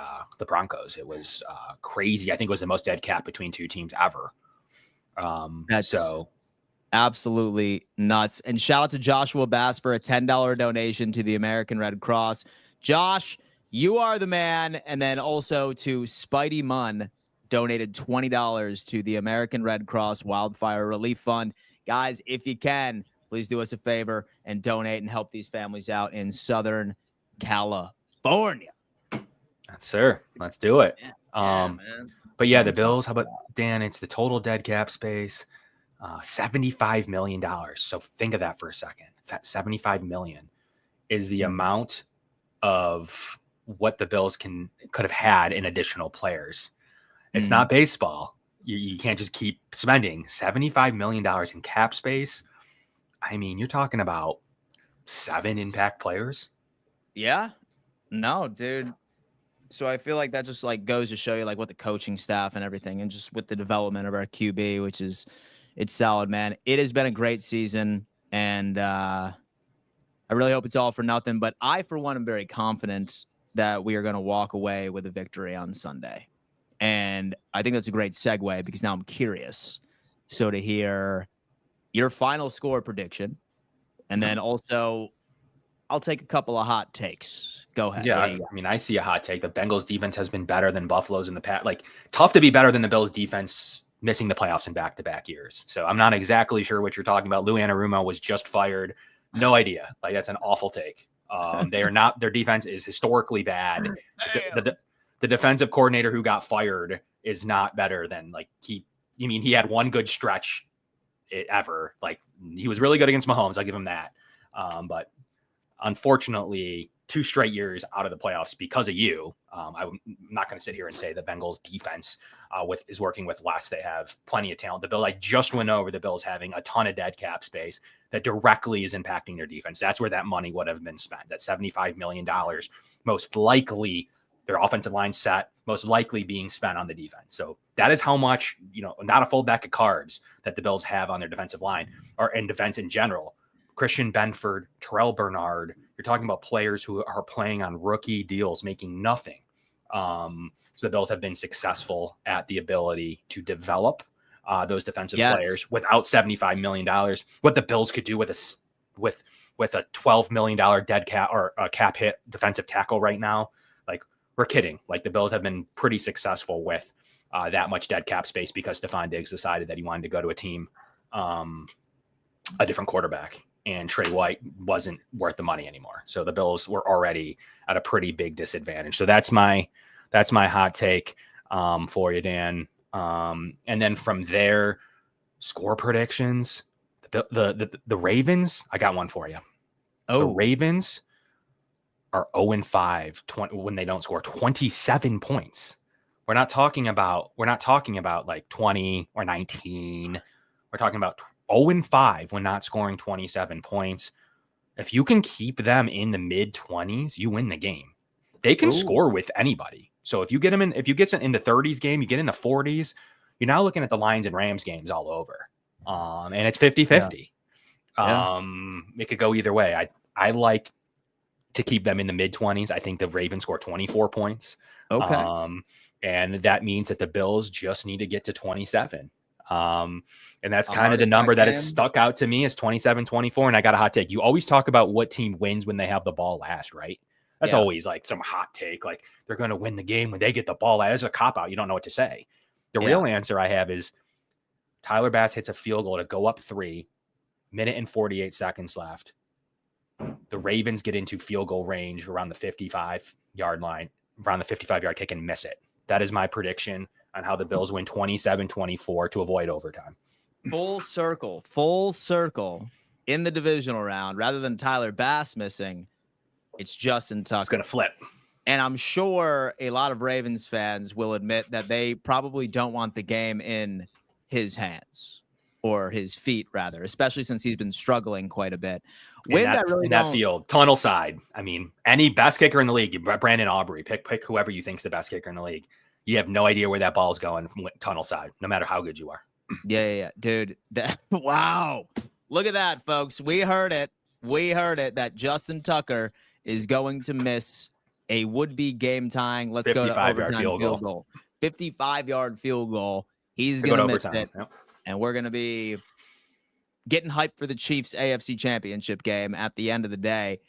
Broncos. It was crazy. I think it was the most dead cap between two teams ever. That's absolutely nuts. And shout out to Joshua Bass for a $10 donation to the American Red Cross. Josh, you are the man. And then also to Spidey Munn, donated $20 to the American Red Cross Wildfire Relief Fund. Guys, if you can, please do us a favor and donate and help these families out in Southern California. That's sir. Let's do it. Man. But yeah, the Bills, how about Dan? It's the total dead cap space, $75 million. So think of that for a second. That $75 million is the amount of what the Bills could have had in additional players. It's not baseball. You can't just keep spending $75 million in cap space. I mean, you're talking about 7 impact players. Yeah. No, dude. So I feel like that just like goes to show you like what the coaching staff and everything, and just with the development of our QB, which is, it's solid, man. It has been a great season, and I really hope it's all for nothing. But I, for one, am very confident that we are going to walk away with a victory on Sunday. And I think that's a great segue, because now I'm curious. So to hear your final score prediction, and then also I'll take a couple of hot takes. Go ahead. Yeah, I mean, I see a hot take. The Bengals defense has been better than Buffalo's in the past. Like, tough to be better than the Bills defense missing the playoffs in back-to-back years. So I'm not exactly sure what you're talking about. Lou Anarumo was just fired. No idea. Like, that's an awful take. They are not. Their defense is historically bad. The defensive coordinator who got fired is not better than he had one good stretch ever. Like, he was really good against Mahomes. I'll give him that. But unfortunately, 2 straight years out of the playoffs because of you. I'm not going to sit here and say the Bengals defense is working with less. They have plenty of talent. The Bills, I just went over the Bills having a ton of dead cap space that directly is impacting their defense. That's where that money would have been spent. That $75 million, most likely their offensive line set, most likely being spent on the defense. So that is how much, not a full deck of cards that the Bills have on their defensive line or in defense in general. Christian Benford, Terrell Bernard, you're talking about players who are playing on rookie deals, making nothing. So the Bills have been successful at the ability to develop those defensive players without $75 million. What the Bills could do with a $12 million dead cap or a cap hit defensive tackle right now, like, we're kidding. Like, the Bills have been pretty successful with that much dead cap space because Stephon Diggs decided that he wanted to go to a team, a different quarterback. And Trey White wasn't worth the money anymore. So the Bills were already at a pretty big disadvantage. So that's my hot take for you, Dan. And then from there, score predictions. The Ravens, I got one for you. The Ravens are 0-5 when they don't score 27 points. We're not talking about like 20 or 19. We're talking about 0-5 when not scoring 27 points. If you can keep them in the mid-20s, you win the game. They can score with anybody. So if you get in the 30s game, you get in the 40s, you're now looking at the Lions and Rams games all over. And it's 50-50. Yeah. It could go either way. I like to keep them in the mid-20s. I think the Ravens score 24 points. Okay. And that means that the Bills just need to get to 27. And that's A kind heart of the number attack that has game. stuck out to me is 27-24. And I got a hot take. You always talk about what team wins when they have the ball last, right? That's always like some hot take. Like they're going to win the game when they get the ball last. It's a cop-out. You don't know what to say. The real answer I have is Tyler Bass hits a field goal to go up 3, minute and 48 seconds left. The Ravens get into field goal range around the 55-yard line, around the 55-yard kick and miss it. That is my prediction on how the Bills win 27-24 to avoid overtime. Full circle in the divisional round. Rather than Tyler Bass missing, it's Justin Tucker. It's going to flip. And I'm sure a lot of Ravens fans will admit that they probably don't want the game in his hands or his feet, rather, especially since he's been struggling quite a bit. In that field, tunnel side. I mean, any best kicker in the league, Brandon Aubrey, pick whoever you think's the best kicker in the league. You have no idea where that ball's going from tunnel side, no matter how good you are. Yeah. Dude, wow. Look at that, folks. We heard it that Justin Tucker is going to miss a would-be game-tying, let's go to overtime field goal. 55-yard field goal. He's going to miss it. Yep. And we're going to be getting hyped for the Chiefs AFC Championship game at the end of the day.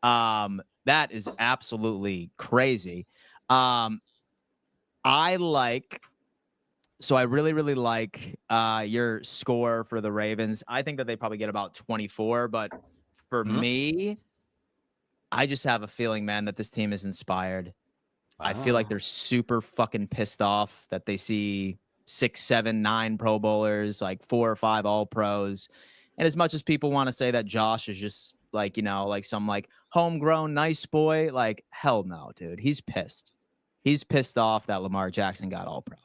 That is absolutely crazy. I really, really like your score for the Ravens. I think that they probably get about 24, but for me, I just have a feeling, man, that this team is inspired. I feel like they're super fucking pissed off that they see 6, 7, 9 Pro Bowlers, like 4 or 5 All Pros. And as much as people want to say that Josh is just like, like some like homegrown nice boy, like hell no, dude. He's pissed. He's pissed off that Lamar Jackson got All Pro.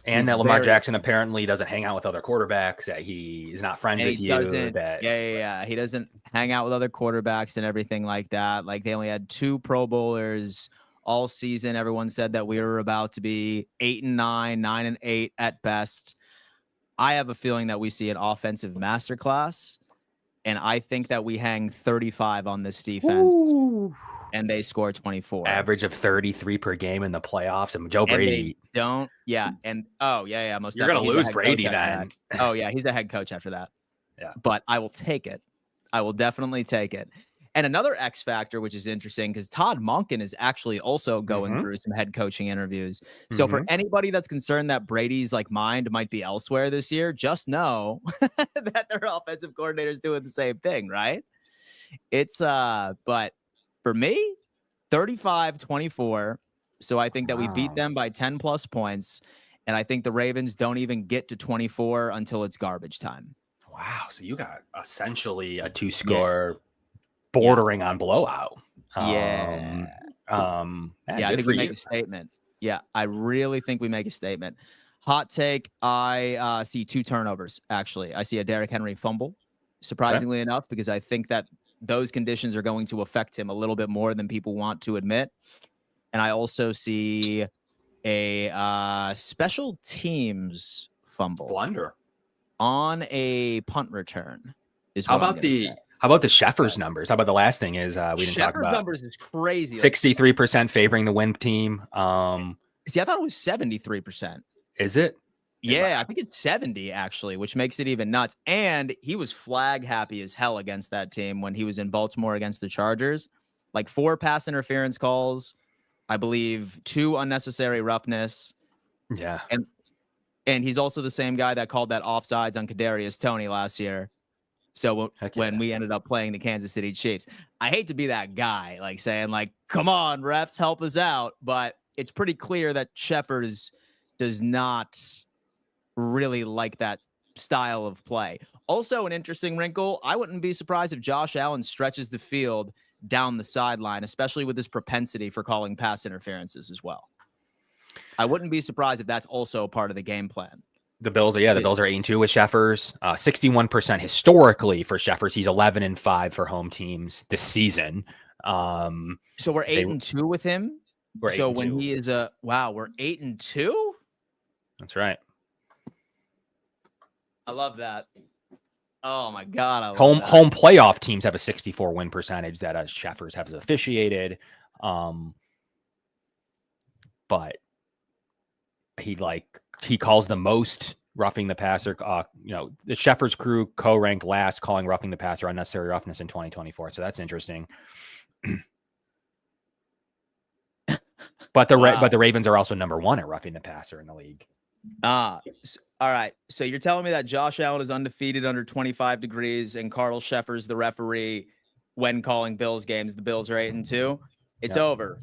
And that Lamar Jackson apparently doesn't hang out with other quarterbacks, that he is not friends with you. He doesn't hang out with other quarterbacks and everything like that. Like they only had 2 Pro Bowlers all season. Everyone said that we were about to be 8-9, 9-8 at best. I have a feeling that we see an offensive masterclass, and I think that we hang 35 on this defense. Ooh. And they score 24. Average of 33 per game in the playoffs. And Joe Brady. Most You're going to lose Brady then. Oh, yeah, he's the head coach after that. Yeah. But I will take it. I will definitely take it. And another X factor, which is interesting, because Todd Monken is actually also going through some head coaching interviews. So for anybody that's concerned that Brady's like mind might be elsewhere this year, just know that their offensive coordinator's doing the same thing, right? It's but for me, 35-24. So I think that we beat them by 10 plus points. And I think the Ravens don't even get to 24 until it's garbage time. Wow. So you got essentially a 2-score bordering on blowout. I think we make a statement. Yeah, I really think we make a statement. Hot take, I see 2 turnovers, actually. I see a Derrick Henry fumble, surprisingly enough, because I think that those conditions are going to affect him a little bit more than people want to admit. And I also see a special teams fumble. Blunder. On a punt return. How about the Sheffers numbers? How about the last thing is we didn't talk about? Numbers is crazy. 63% favoring the win team. See, I thought it was 73%. Is it? Yeah, I think it's 70 actually, which makes it even nuts. And he was flag happy as hell against that team when he was in Baltimore against the Chargers. Like 4 pass interference calls, I believe 2 unnecessary roughness. Yeah. And he's also the same guy that called that offsides on Kadarius Toney last year. So when we ended up playing the Kansas City Chiefs, I hate to be that guy, like saying like, come on, refs, help us out. But it's pretty clear that Sheffers does not really like that style of play. Also an interesting wrinkle. I wouldn't be surprised if Josh Allen stretches the field down the sideline, especially with his propensity for calling pass interferences as well. I wouldn't be surprised if that's also a part of the game plan. The Bills are 8-2 with Sheffers. 61% historically for Sheffers. He's 11-5 for home teams this season. So we're 8-2 with him. We're So 8-2. when he is we're 8-2. That's right. I love that. Oh my God, I love Home that. home playoff teams have a 64 win percentage that Sheffers has officiated. But he calls the most roughing the passer. The Sheffers crew co-ranked last calling roughing the passer unnecessary roughness in 2024. So that's interesting. But the Ravens are also number 1 at roughing the passer in the league. All right. So you're telling me that Josh Allen is undefeated under 25 degrees and Carl Sheffers the referee when calling Bills games. The Bills are 8-2. It's over.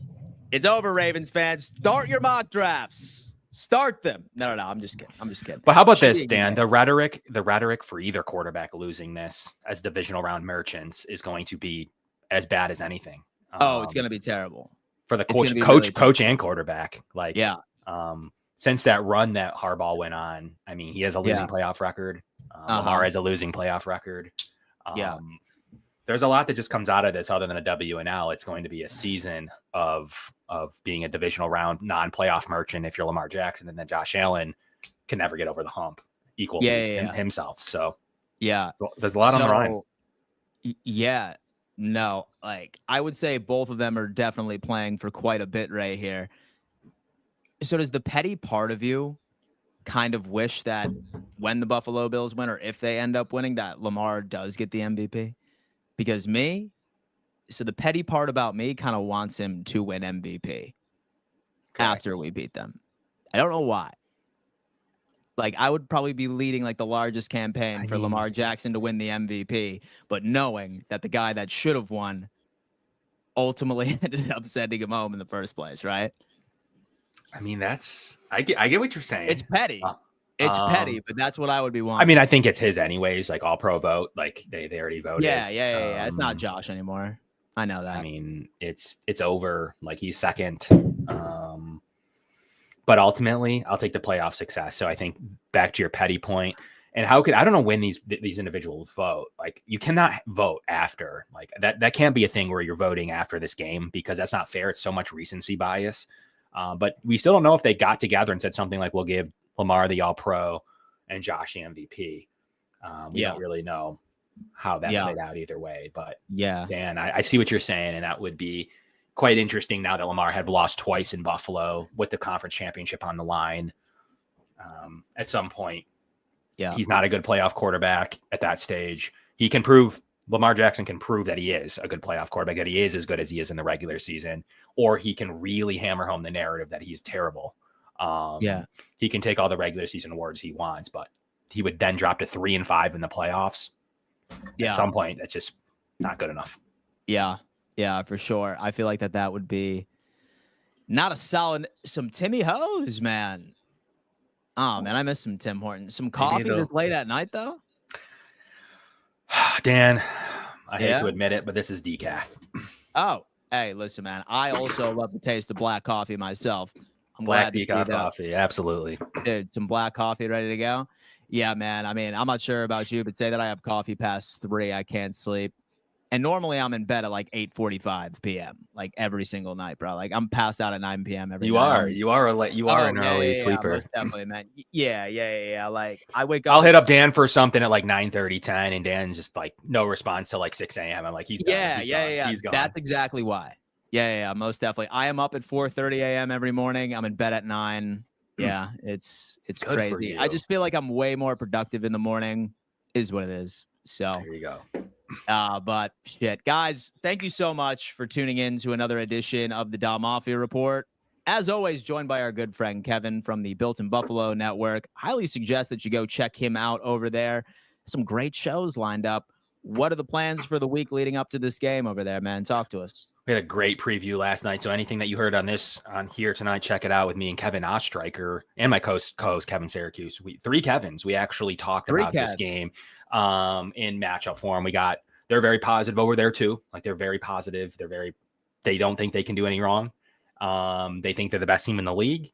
It's over, Ravens fans. Start your mock drafts. Start them. No. I'm just kidding. But how about this, Dan? The rhetoric for either quarterback losing this as divisional round merchants is going to be as bad as anything. It's going to be terrible for the coach and quarterback. Since that run that Harbaugh went on, I mean, he has a losing playoff record. Lamar has a losing playoff record. There's a lot that just comes out of this other than a W and L. It's going to be a season of being a divisional round non-playoff merchant if you're Lamar Jackson, and then Josh Allen can never get over the hump equally himself. So there's a lot on the line. Yeah. No, I would say both of them are definitely playing for quite a bit right here. So does the petty part of you kind of wish that when the Buffalo Bills win, or if they end up winning, that Lamar does get the MVP? Because the petty part about me kind of wants him to win MVP after we beat them. I don't know why. I would probably be leading the largest campaign for Lamar Jackson to win the MVP, but knowing that the guy that should have won ultimately ended up sending him home in the first place, right? I mean, I get what you're saying. It's petty. It's petty, but that's what I would be wanting. I mean, I think it's his anyways, all pro vote. They already voted. Yeah. It's not Josh anymore. I know that. I mean, it's over. He's second. But ultimately, I'll take the playoff success. So I think back to your petty point, and I don't know when these individuals vote. You cannot vote after that can't be a thing where you're voting after this game, because that's not fair. It's so much recency bias. But we still don't know if they got together and said something like, we'll give Lamar the All-Pro and Josh the MVP. We don't really know how that played out either way. But Dan, I see what you're saying, and that would be quite interesting now that Lamar had lost twice in Buffalo with the conference championship on the line. At some point, he's not a good playoff quarterback at that stage. Lamar Jackson can prove that he is a good playoff quarterback, that he is as good as he is in the regular season, or he can really hammer home the narrative that he's terrible. He can take all the regular season awards he wants, but he would then drop to 3-5 in the playoffs. At some point, that's just not good enough. Yeah, for sure. I feel like that would be not a solid. Some Timmy Hose, man. Oh man, I miss some Tim Hortons. Some coffee this late at night though. Dan, I hate to admit it, but this is decaf. Oh, hey, listen, man. I also love the taste of black coffee myself. I'm black glad decaf coffee, absolutely. Dude, some black coffee ready to go. Yeah, man. I mean, I'm not sure about you, but say that I have coffee past 3, I can't sleep. And normally I'm in bed at 8:45 p.m. Every single night, bro. I'm passed out at 9 p.m. every night. You are an early sleeper. Most definitely, man. Yeah. I wake up. I'll hit up Dan for something at 9:30, 10, and Dan's just no response till 6 a.m. I'm like, he's done. He's gone. That's exactly why. Yeah, most definitely. I am up at 4:30 a.m. every morning. I'm in bed at 9. Yeah, it's crazy. I just feel like I'm way more productive in the morning, is what it is. So there you go. But shit, guys, thank you so much for tuning in to another edition of the Dom Mafia Report. As always, joined by our good friend Kevin from the Built in Buffalo Network. Highly suggest that you go check him out over there. Some great shows lined up. What are the plans for the week leading up to this game over there, man? Talk to us. We had a great preview last night. So anything that you heard on here tonight, check it out with me and Kevin Ostreicher and my co-host Kevin Syracuse. 3 Kevins. We actually talked about this game in matchup form. They're very positive over there too. They're very positive. They don't think they can do any wrong. They think they're the best team in the league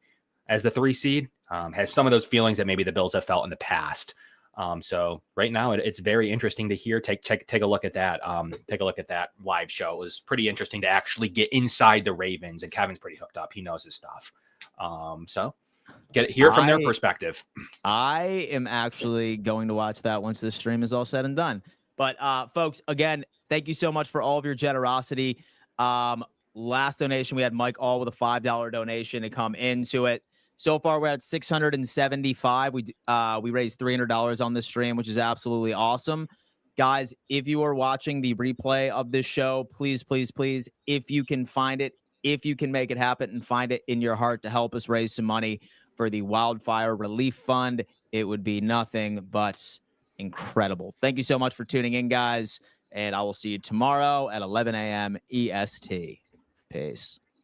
as the 3 seed. Have some of those feelings that maybe the Bills have felt in the past. So right now it's very interesting to hear. Take a look at that. Take a look at that live show. It was pretty interesting to actually get inside the Ravens, and Kevin's pretty hooked up. He knows his stuff. So hear it from their perspective. I am actually going to watch that once this stream is all said and done. But folks, again, thank you so much for all of your generosity. Last donation, we had Mike All with a $5 donation to come into it. So far, we're at 675. We raised $300 on this stream, which is absolutely awesome. Guys, if you are watching the replay of this show, please, please, please, if you can find it, if you can make it happen and find it in your heart to help us raise some money for the Wildfire Relief Fund, it would be nothing but incredible. Thank you so much for tuning in, guys, and I will see you tomorrow at 11 a.m. EST. Peace.